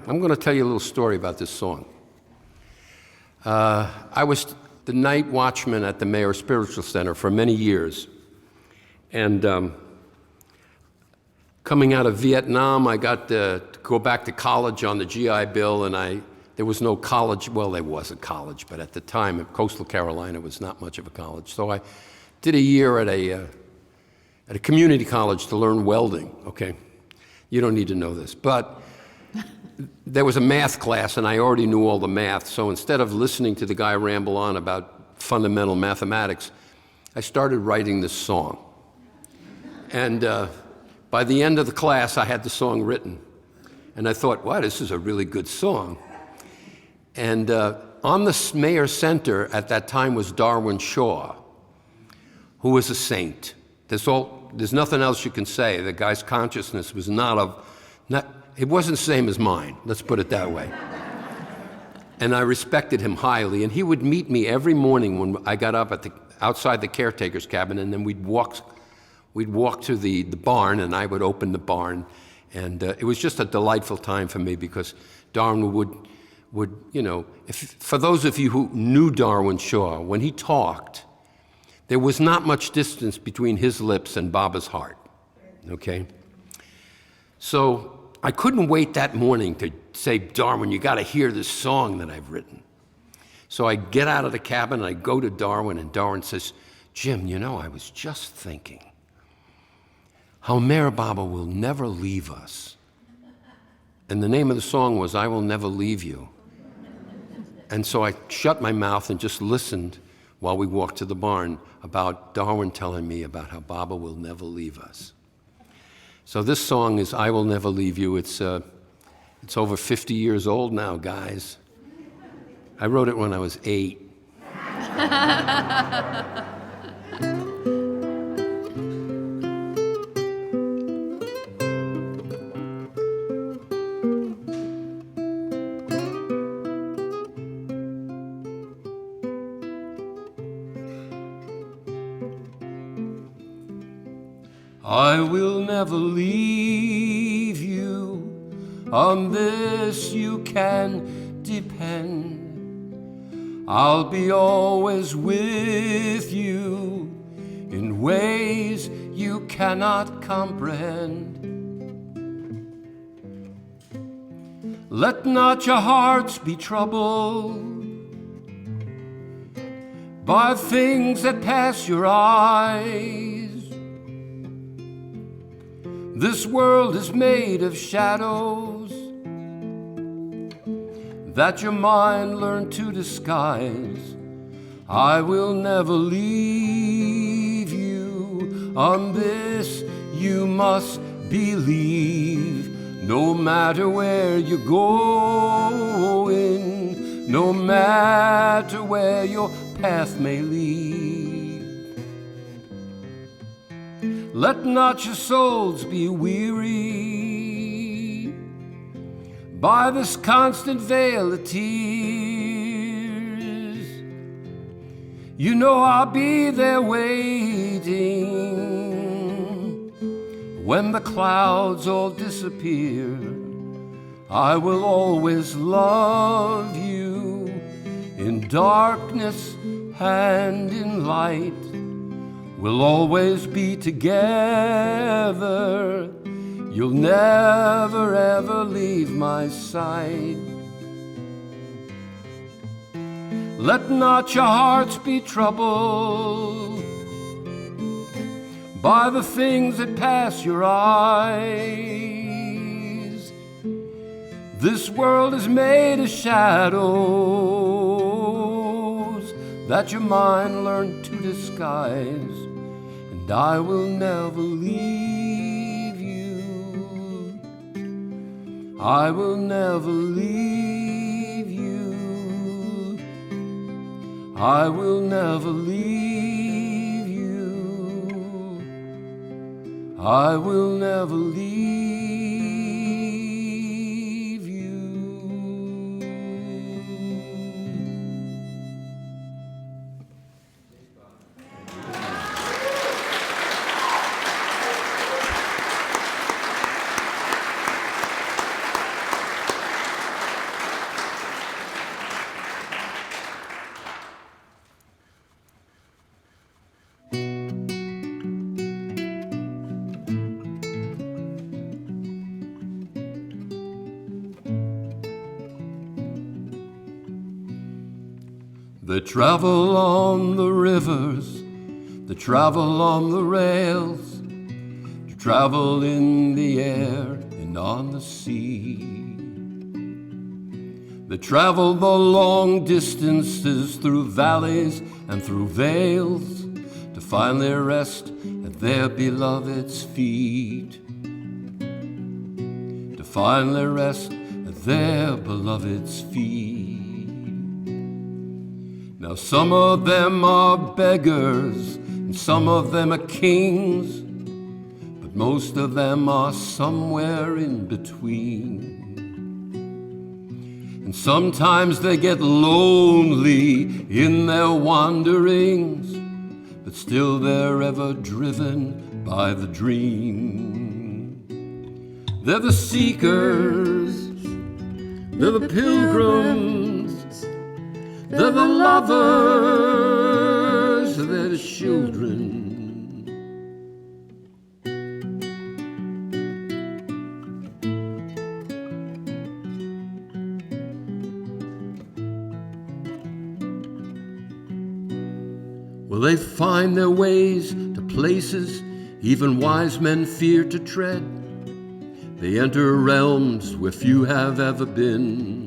I'm going to tell you a little story about this song. I was the night watchman at the Meyer Spiritual Center for many years. And coming out of Vietnam, I got to go back to college on the GI Bill, and there was no college. Well, there was a college, but at the time, at Coastal Carolina was not much of a college. So I did a year at a community college to learn welding, okay? You don't need to know this, but there was a math class, and I already knew all the math, so instead of listening to the guy ramble on about fundamental mathematics, I started writing this song. And by the end of the class, I had the song written. And I thought, wow, this is a really good song. And on the Meyer Center at that time was Darwin Shaw, who was a saint. There's nothing else you can say. The guy's consciousness was it wasn't the same as mine, let's put it that way. And I respected him highly, and he would meet me every morning when I got up outside the caretaker's cabin, and then we'd walk to the barn, and I would open the barn, and it was just a delightful time for me because Darwin would for those of you who knew Darwin Shaw, when he talked, there was not much distance between his lips and Baba's heart, okay? So I couldn't wait that morning to say, Darwin, you got to hear this song that I've written. So I get out of the cabin, and I go to Darwin, and Darwin says, Jim, I was just thinking how Meher Baba will never leave us. And the name of the song was, I Will Never Leave You. And so I shut my mouth and just listened while we walked to the barn about Darwin telling me about how Baba will never leave us. So this song is I Will Never Leave You. It's over 50 years old now, guys. I wrote it when I was 8. I will never leave you, on this you can depend. I'll be always with you in ways you cannot comprehend. Let not your hearts be troubled by things that pass your eyes. This world is made of shadows that your mind learned to disguise. I will never leave you. On this you must believe. No matter where you're going, no matter where your path may lead, let not your souls be weary by this constant veil of tears. You know I'll be there waiting when the clouds all disappear. I will always love you in darkness and in light. We'll always be together. You'll never ever leave my side. Let not your hearts be troubled by the things that pass your eyes. This world is made of shadows that your mind learned to disguise. And I will never leave you. I will never leave you. I will never leave you. I will never leave you. They travel on the rivers, they travel on the rails, they travel in the air and on the sea. They travel the long distances through valleys and through vales to find their rest at their beloved's feet. To find their rest at their beloved's feet. Now some of them are beggars, and some of them are kings, but most of them are somewhere in between. And sometimes they get lonely in their wanderings, but still they're ever driven by the dream. They're the seekers, they're the pilgrims, they're the lovers, they're the children. Well, they find their ways to places even wise men fear to tread. They enter realms where few have ever been.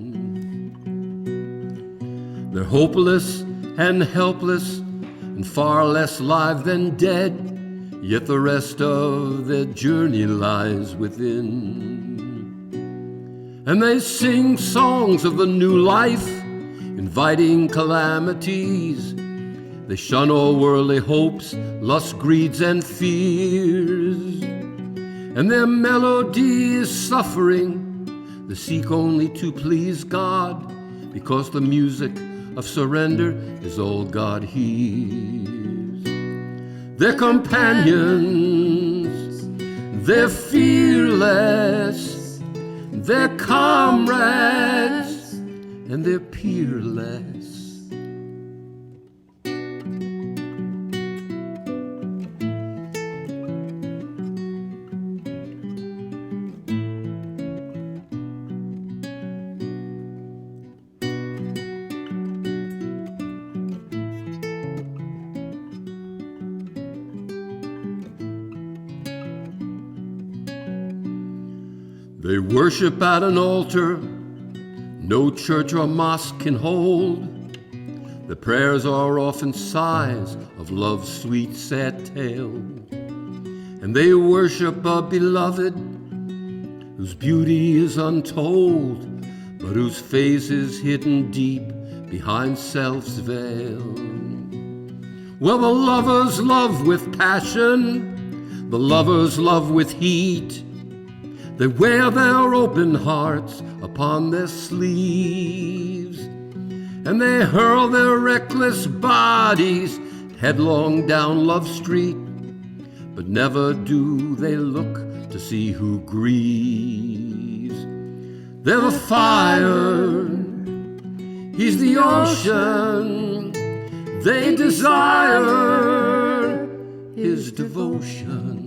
They're hopeless and helpless and far less alive than dead, yet the rest of their journey lies within. And they sing songs of the new life, inviting calamities. They shun all worldly hopes, lust, greeds, and fears. And their melody is suffering. They seek only to please God, because the music of surrender is all God hears. They're companions, they're fearless, they're comrades, and they're peerless. They worship at an altar no church or mosque can hold. The prayers are often sighs of love's sweet sad tale. and they worship a beloved whose beauty is untold, but whose face is hidden deep behind self's veil. Well, the lovers love with passion, the lovers love with heat. They wear their open hearts upon their sleeves, and they hurl their reckless bodies headlong down Love Street, but never do they look to see who grieves. They're the fire, he's the ocean, they desire his devotion.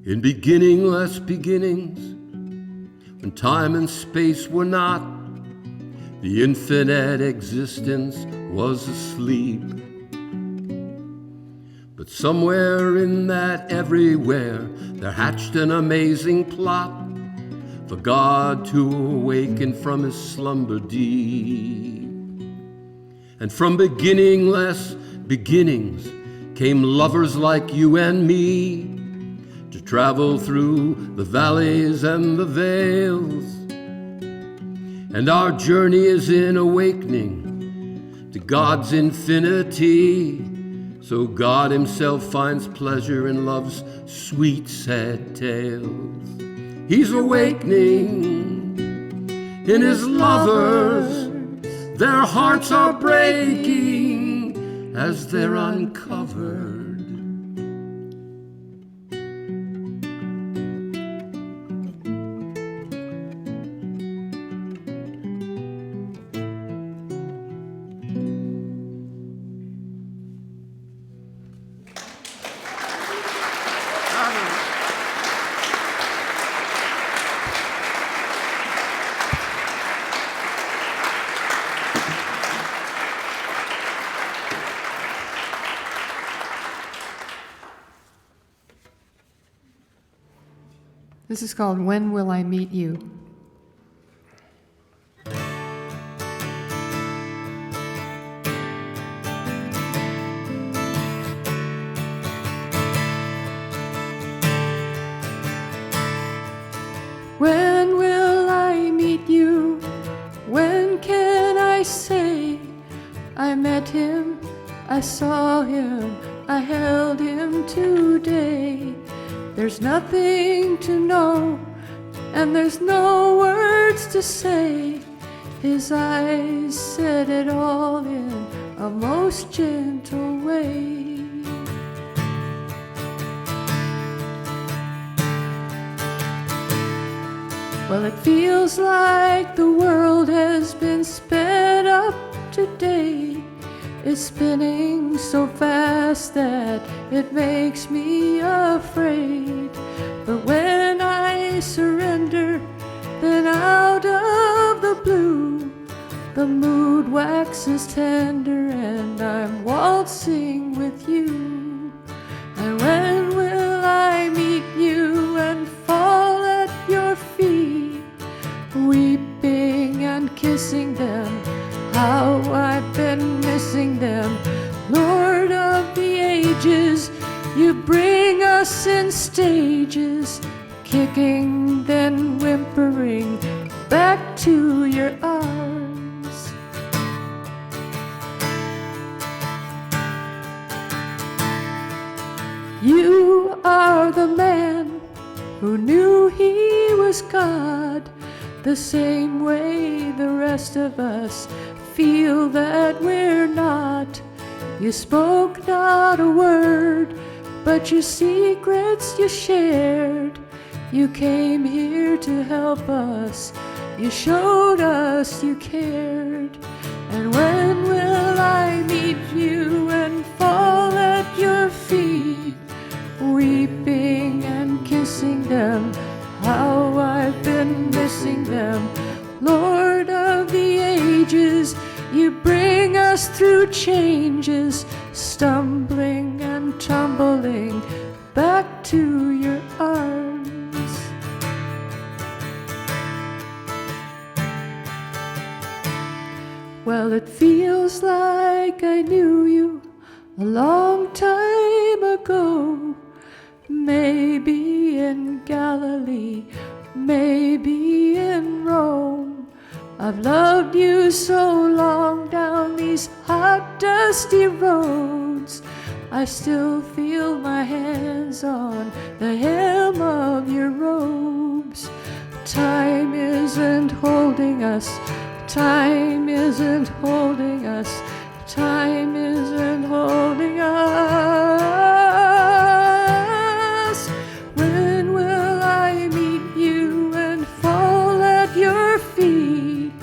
In beginningless beginnings, when time and space were not, the infinite existence was asleep. But somewhere in that everywhere, there hatched an amazing plot for God to awaken from his slumber deep. And from beginningless beginnings came lovers like you and me, to travel through the valleys and the vales. And our journey is in awakening to God's infinity, so God himself finds pleasure in love's sweet, sad tales. He's awakening in his lovers, their hearts are breaking as they're uncovered. This is called When Will I Meet You? When will I meet you? When can I say I met him, I saw him, I held him today? There's nothing to know, and there's no words to say. His eyes said it all in a most gentle way. Well, it feels like the world has been sped up today. It's spinning so fast that it makes me afraid. But when I surrender, then out of the blue, the mood waxes tender and I'm waltzing with you. And when will I meet you and fall at your feet, weeping and kissing them? How I've been missing them. Lord of the ages, you bring us in stages, kicking then whimpering back to your arms. You are the man who knew he was God, the same way the rest of us feel that we're not. You spoke not a word, but your secrets you shared. You came here to help us, you showed us you cared. And when will I meet you and fall at your feet, weeping and kissing them? How I've been missing them. Lord of the ages, you bring us through changes, stumbling and tumbling back to your arms. Well, it feels like I knew you a long time ago. Maybe in Galilee, maybe in Rome. I've loved you so long down these hot, dusty roads. I still feel my hands on the hem of your robes. Time isn't holding us. Time isn't holding us. Time isn't holding us. When will I meet you and fall at your feet,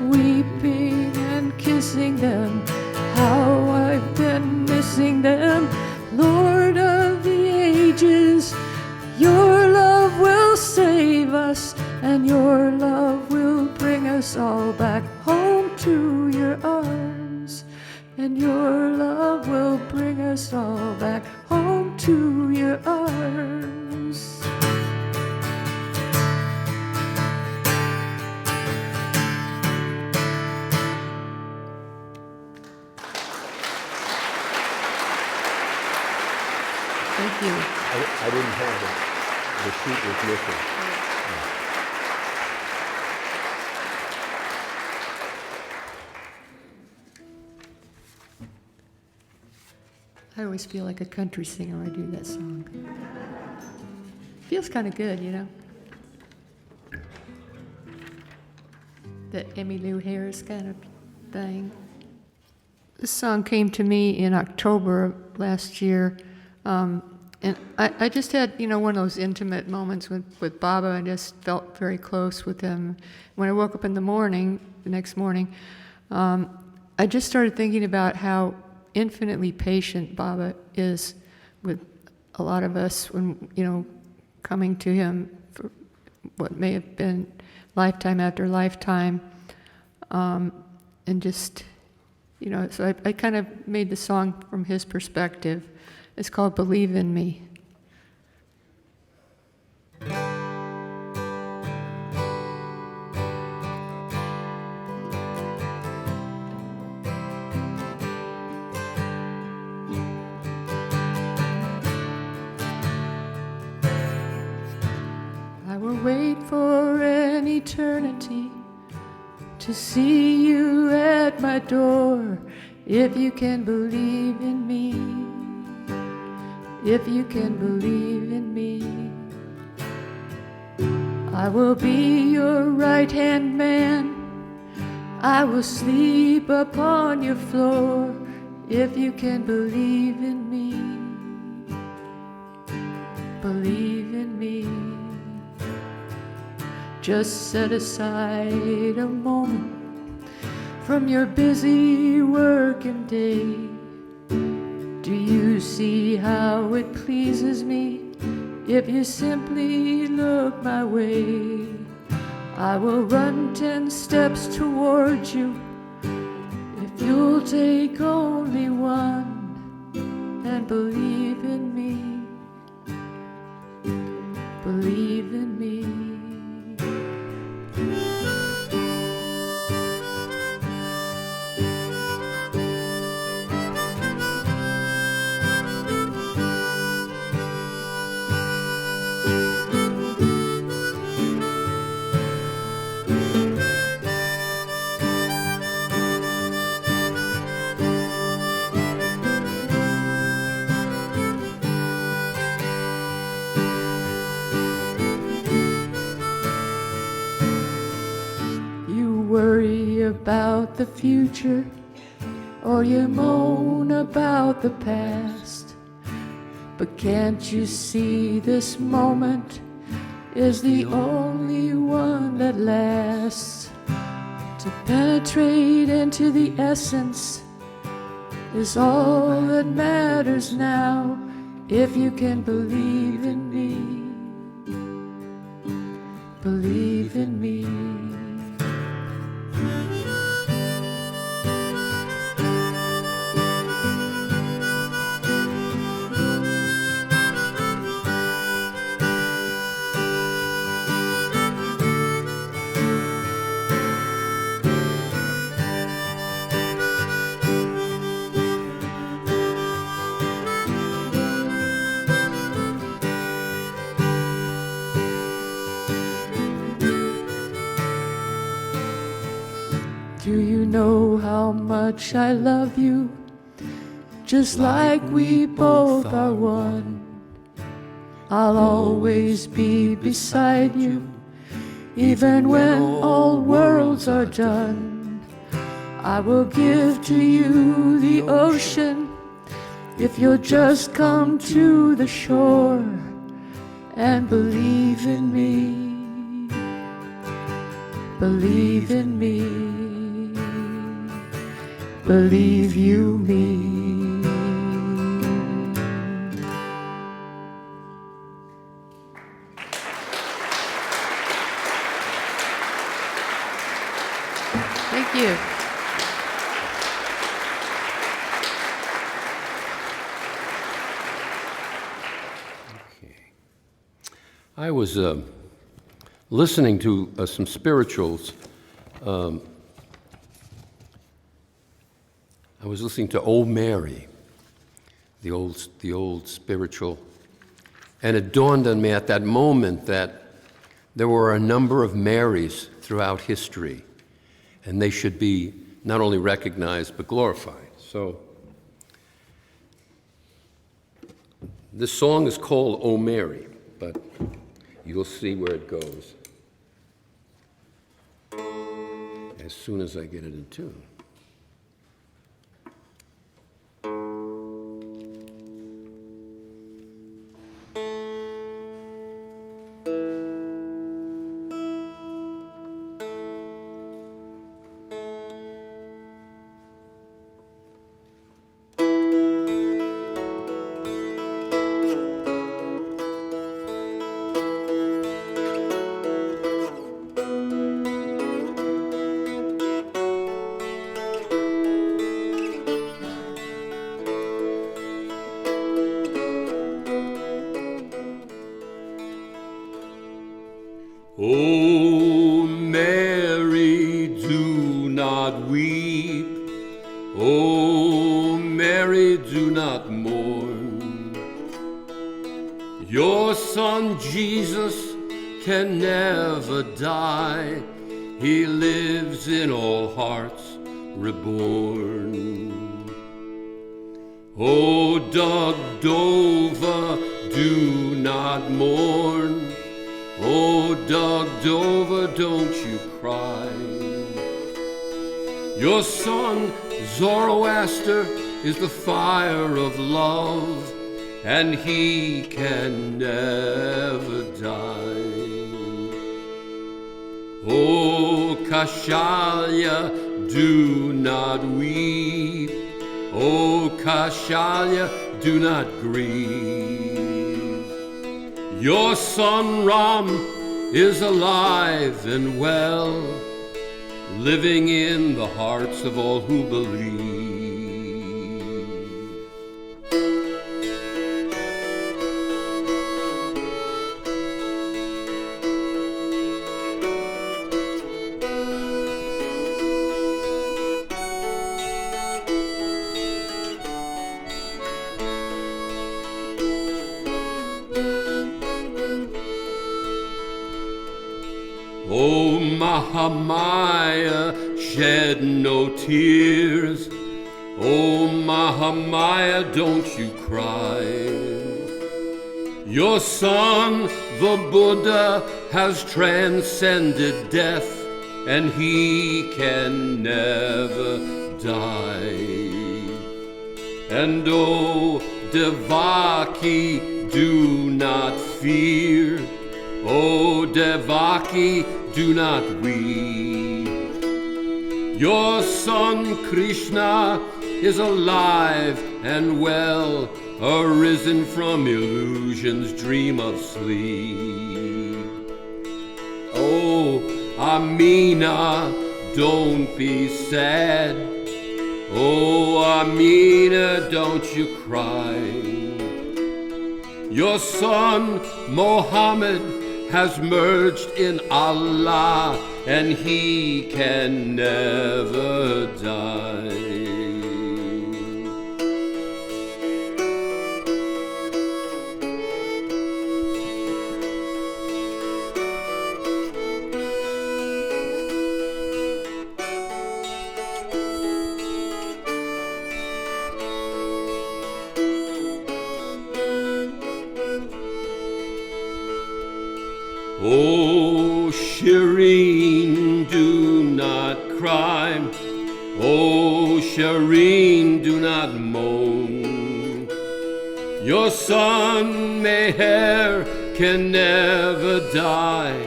weeping and kissing them? How I've been missing them. Lord of the ages, your love will save us, and your love will bring us all back home to your arms. And your love will bring us all back home to your arms. Thank you. I didn't have the sheet was missing. I always feel like a country singer when I do that song. Feels kind of good, you know? The Emmylou Harris kind of thing. This song came to me in October of last year. And I just had, you know, one of those intimate moments with Baba. I just felt very close with him. When I woke up in the morning, the next morning, I just started thinking about how infinitely patient Baba is with a lot of us when, you know, coming to him for what may have been lifetime after lifetime. And just, you know, so I kind of made the song from his perspective. It's called Believe in Me. I will wait for an eternity to see you at my door, if you can believe in me, if you can believe in me. I will be your right-hand man, I will sleep upon your floor, if you can believe in me, believe in me. Just set aside a moment from your busy working day. Do you see how it pleases me if you simply look my way? I will run 10 steps towards you if you'll take only one and believe in me, believe in me. About the future, or you moan about the past, but can't you see this moment is the only one that lasts? To penetrate into the essence is all that matters now, if you can believe in me, believe in me. know how much I love you, just like we both are one. I'll always be beside you, even when all worlds are done. I will give to you the ocean if you'll just come to the shore and believe in me. Believe in me. Believe you me. Thank you. I was listening to some spirituals. I was listening to "Oh Mary," the old spiritual, and it dawned on me at that moment that there were a number of Marys throughout history, and they should be not only recognized but glorified. So this song is called "Oh Mary," but you'll see where it goes as soon as I get it in tune. O Mary, do not weep. O Mary, do not mourn. Your son Jesus can never die. He lives in all hearts reborn. O Doug Dover, do not mourn. Oh, Doug Dover, don't you cry. Your son Zoroaster is the fire of love, and he can never die. Oh, Kashalya, do not weep. Oh, Kashalya, do not grieve. Your son Ram is alive and well, living in the hearts of all who believe. Oh, Mahamaya, shed no tears. Oh, Mahamaya, don't you cry. Your son, the Buddha, has transcended death, and he can never die. And oh, Devaki, do not fear. Oh, Devaki, do not weep. Your son Krishna is alive and well, arisen from illusion's dream of sleep. Oh, Amina, don't be sad. Oh, Amina, don't you cry. Your son Mohammed has merged in Allah, and he can never die. Shireen, do not cry. Oh, Shireen, do not moan. Your son, Meyer, can never die.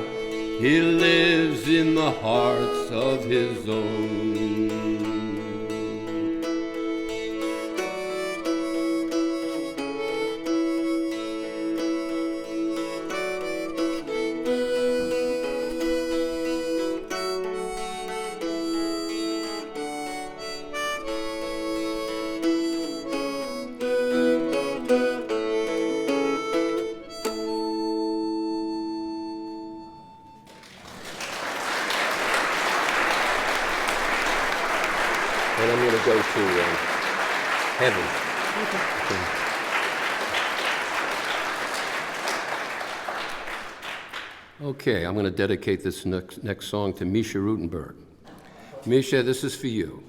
He lives in the hearts of his own. And I'm going to go to heaven. Okay, I'm going to dedicate this next song to Misha Rutenberg. Misha, this is for you.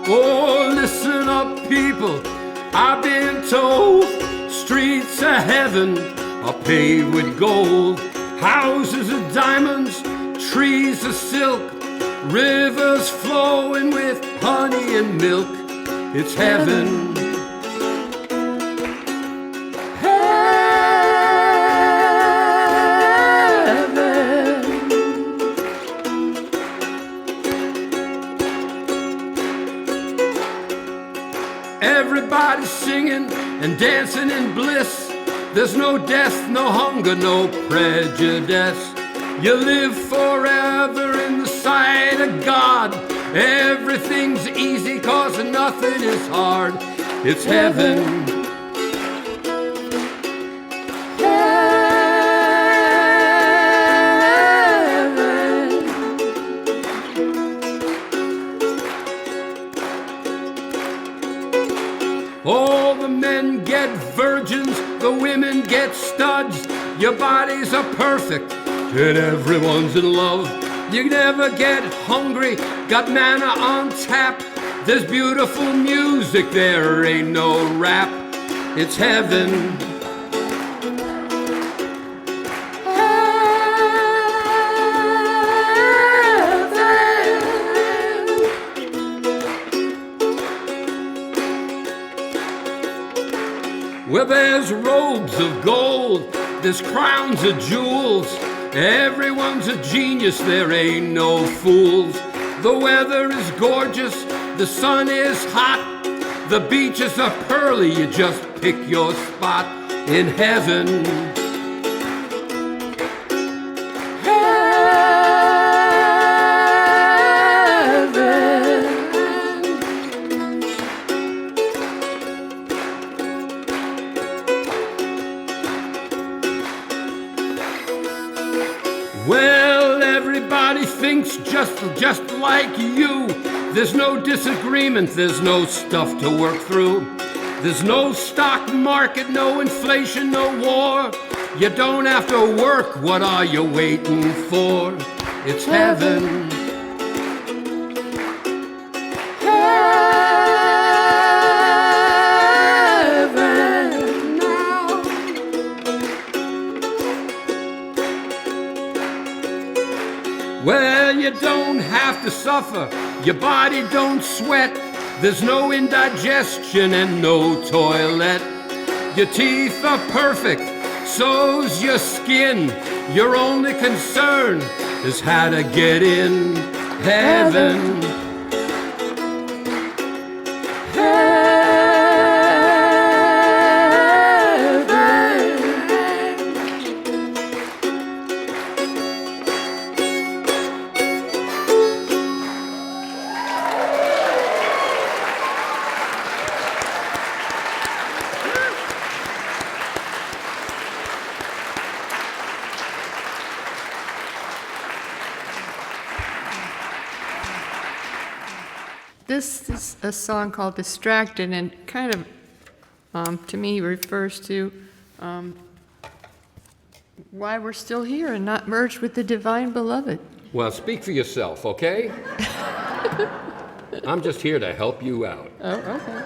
Oh, listen up, people, I've been told streets of heaven are paved with gold, houses of diamonds, trees of silk, rivers flowing with honey and milk. It's heaven. Everybody's singing and dancing in bliss. There's no death, no hunger, no prejudice. You live forever in the sight of God. Everything's easy 'cause nothing is hard. It's heaven. All the men get virgins, the women get studs. Your bodies are perfect, and everyone's in love. You never get hungry, got manna on tap. There's beautiful music, there ain't no rap. It's heaven. Well, there's robes of gold, there's crowns of jewels. Everyone's a genius, there ain't no fools. The weather is gorgeous, the sun is hot. The beaches are pearly, you just pick your spot in heaven. Well, everybody thinks just like you. There's no disagreement, there's no stuff to work through. There's no stock market, no inflation, no war. You don't have to work, what are you waiting for? It's heaven. Well, you don't have to suffer, your body don't sweat. There's no indigestion and no toilet. Your teeth are perfect, so's your skin. Your only concern is how to get in heaven. This is a song called Distracted, and kind of, to me, refers to why we're still here and not merged with the divine beloved. Well, speak for yourself, okay? I'm just here to help you out. Oh, okay.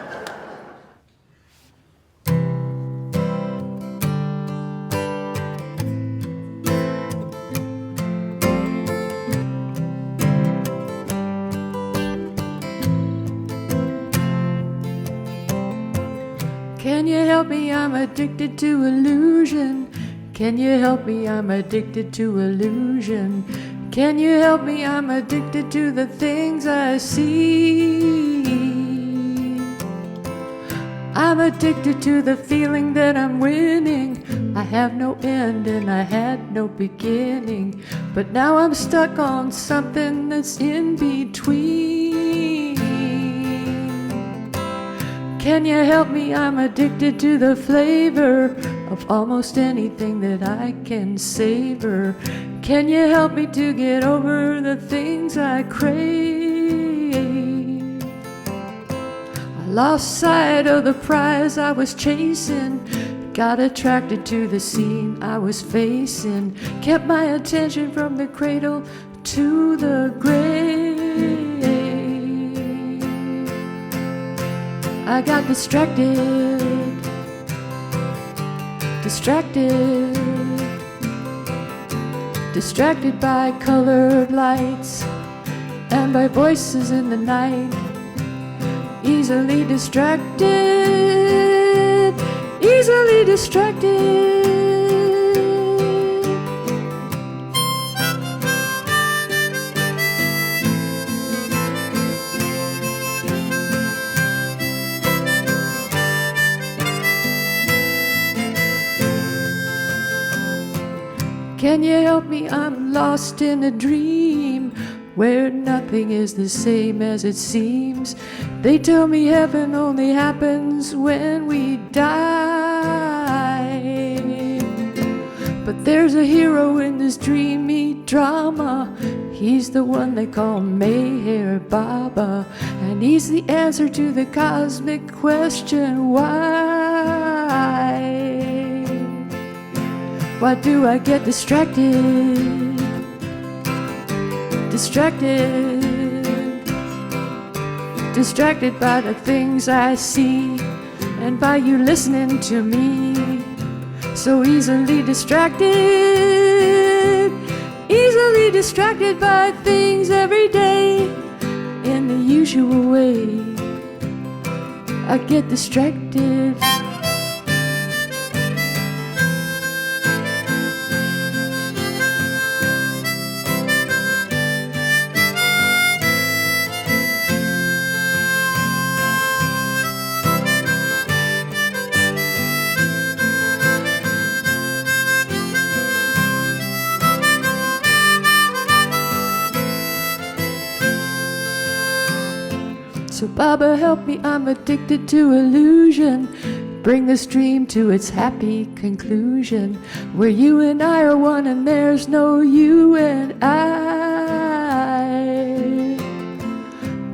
Can you help me? I'm addicted to illusion. Can you help me? I'm addicted to illusion. Can you help me? I'm addicted to the things I see. I'm addicted to the feeling that I'm winning. I have no end and I had no beginning, but now I'm stuck on something that's in between. Can you help me? I'm addicted to the flavor of almost anything that I can savor. Can you help me to get over the things I crave? I lost sight of the prize I was chasing, got attracted to the scene I was facing, kept my attention from the cradle to the grave. I got distracted, distracted by colored lights and by voices in the night. Easily distracted, easily distracted. Can you help me? I'm lost in a dream where nothing is the same as it seems. They tell me heaven only happens when we die. But there's a hero in this dreamy drama. He's the one they call Meyer Baba, and he's the answer to the cosmic question, why? Why do I get distracted? Distracted by the things I see, and by you listening to me. So easily distracted by things every day. In the usual way, I get distracted. So Baba, help me, I'm addicted to illusion. Bring this dream to its happy conclusion, where you and I are one and there's no you and I.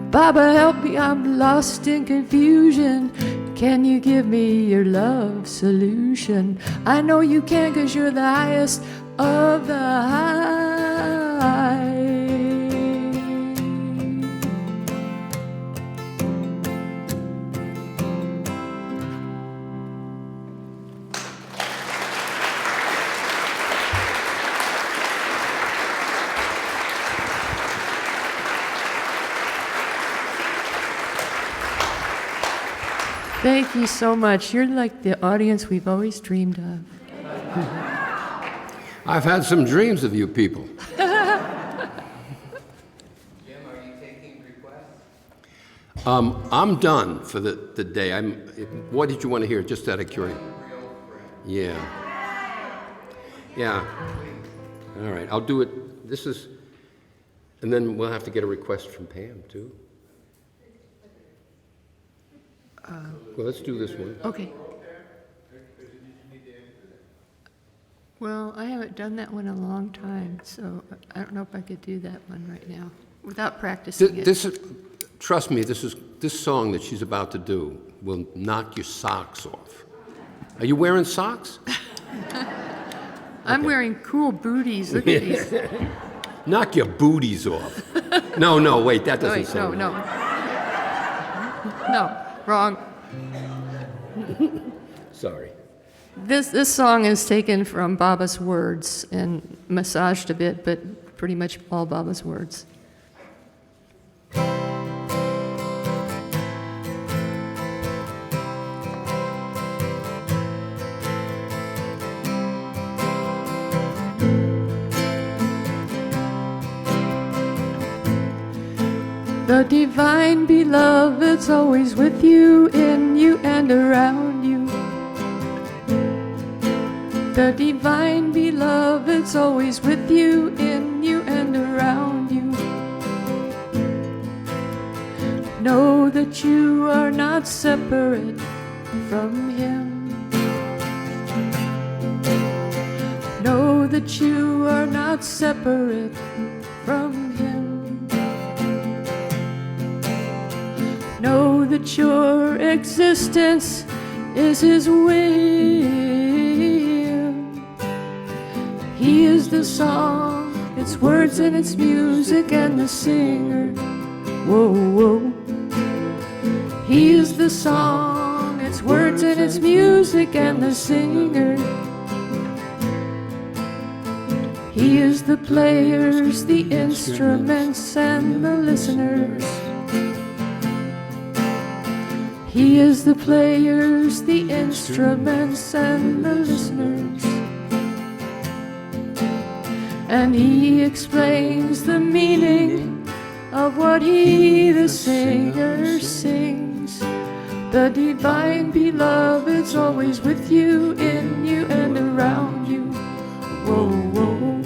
Baba, help me, I'm lost in confusion. Can you give me your love solution? I know you can, 'cause you're the highest of the high. Thank you so much. You're like the audience we've always dreamed of. I've had some dreams of you people. Jim, are you taking requests? I'm done for the day. What did you want to hear, just out of curiosity? Yeah. Yeah. All right, I'll do it. And then we'll have to get a request from Pam, too. Well, let's do this one. Okay. Well, I haven't done that one in a long time, so I don't know if I could do that one right now without practicing it. trust me, this song that she's about to do will knock your socks off. Are you wearing socks? I'm wearing cool booties. Look at these. Knock your booties off. No, wait, that doesn't Wait, sound no, right. no. No, wrong. Sorry. This song is taken from Baba's words and massaged a bit, but pretty much all Baba's words. The divine beloved's always with you, in you and around you. The divine beloved's always with you, in you and around you. Know that you are not separate from him. Know that you are not separate from him. Know that your existence is his will. He is the song, its words and its music and the singer. Whoa, whoa. He is the song, its words and its music and the singer. He is the players, the instruments and the listeners. He is the players, the instruments, and the listeners. And he explains the meaning of what he, the singer, sings. The divine beloved's always with you, in you and around you. Whoa, whoa.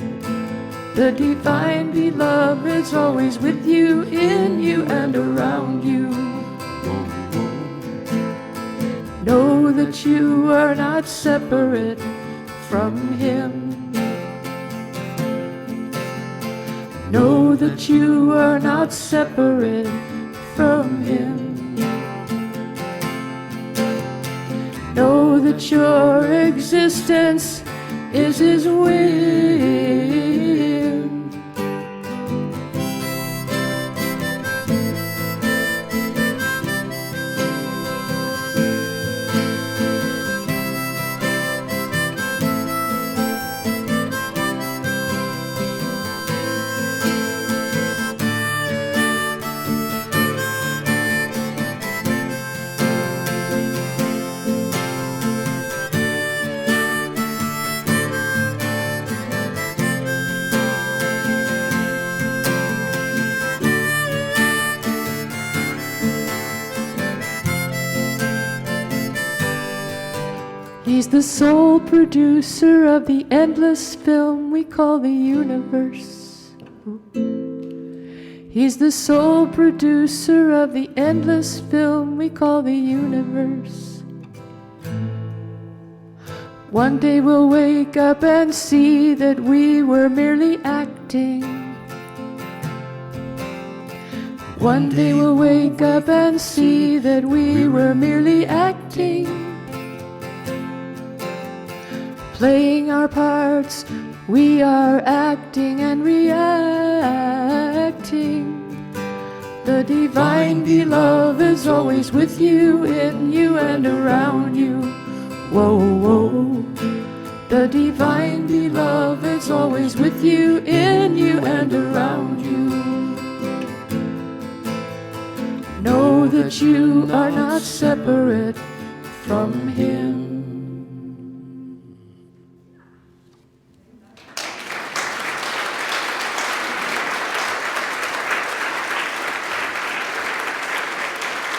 The divine beloved's always with you, in you and around you. Know that you are not separate from him. Know that you are not separate from him. Know that your existence is his will. He's the sole producer of the endless film we call the universe. He's the sole producer of the endless film we call the universe. One day we'll wake up and see that we were merely acting. One day we'll wake up and see that we were merely acting. Playing our parts, we are acting and reacting. The divine beloved's always with you, in you and around you. Whoa, whoa. The divine beloved's always with you, in you and around you. Know that you are not separate from him.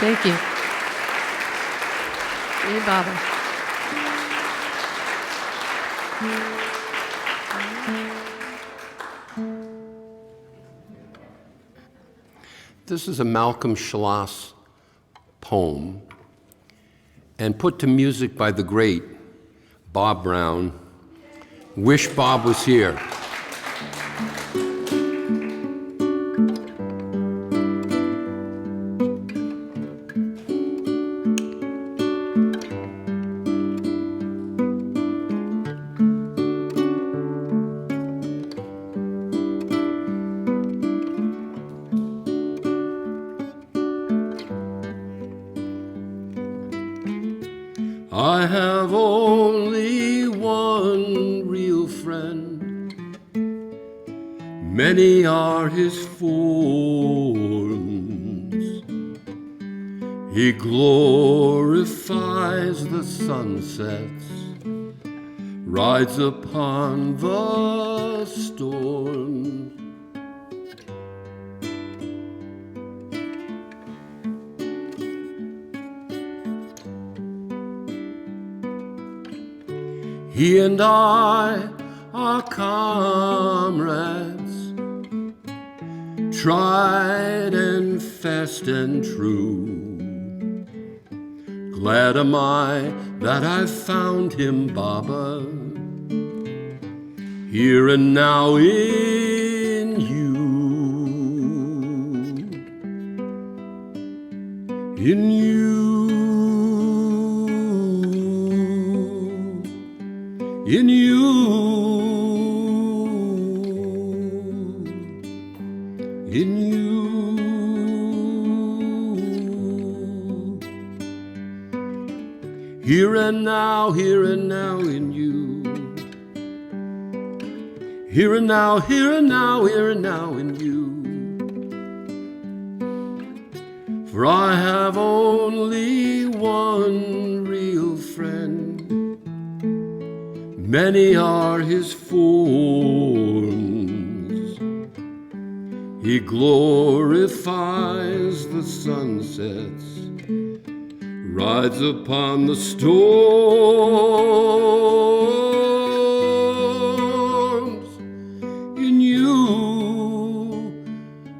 Thank you. Hey, Baba. This is a Malcolm Schloss poem and put to music by the great Bob Brown. Wish Bob was here. I have only one real friend. Many are his forms. He glorifies the sunsets, rides upon the storm. He and I are comrades, tried and fast and true. Glad am I that I found him, Baba, here and now in you. In you. In you, in you, here and now in you, here and now, here and now, here and now in you. For I have only one real friend. Many are his forms. He glorifies the sunsets, rides upon the storms. In you,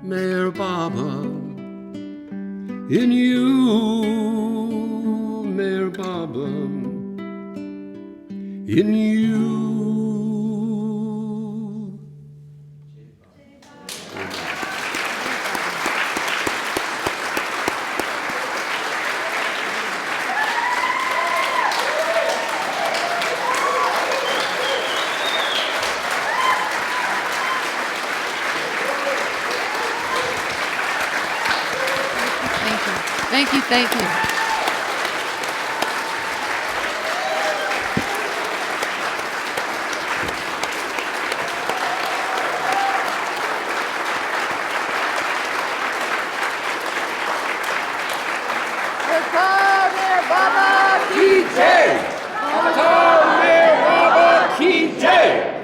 Meyer Baba. In you, Meyer Baba. In you. Thank you, thank you. Baba Ki Jai!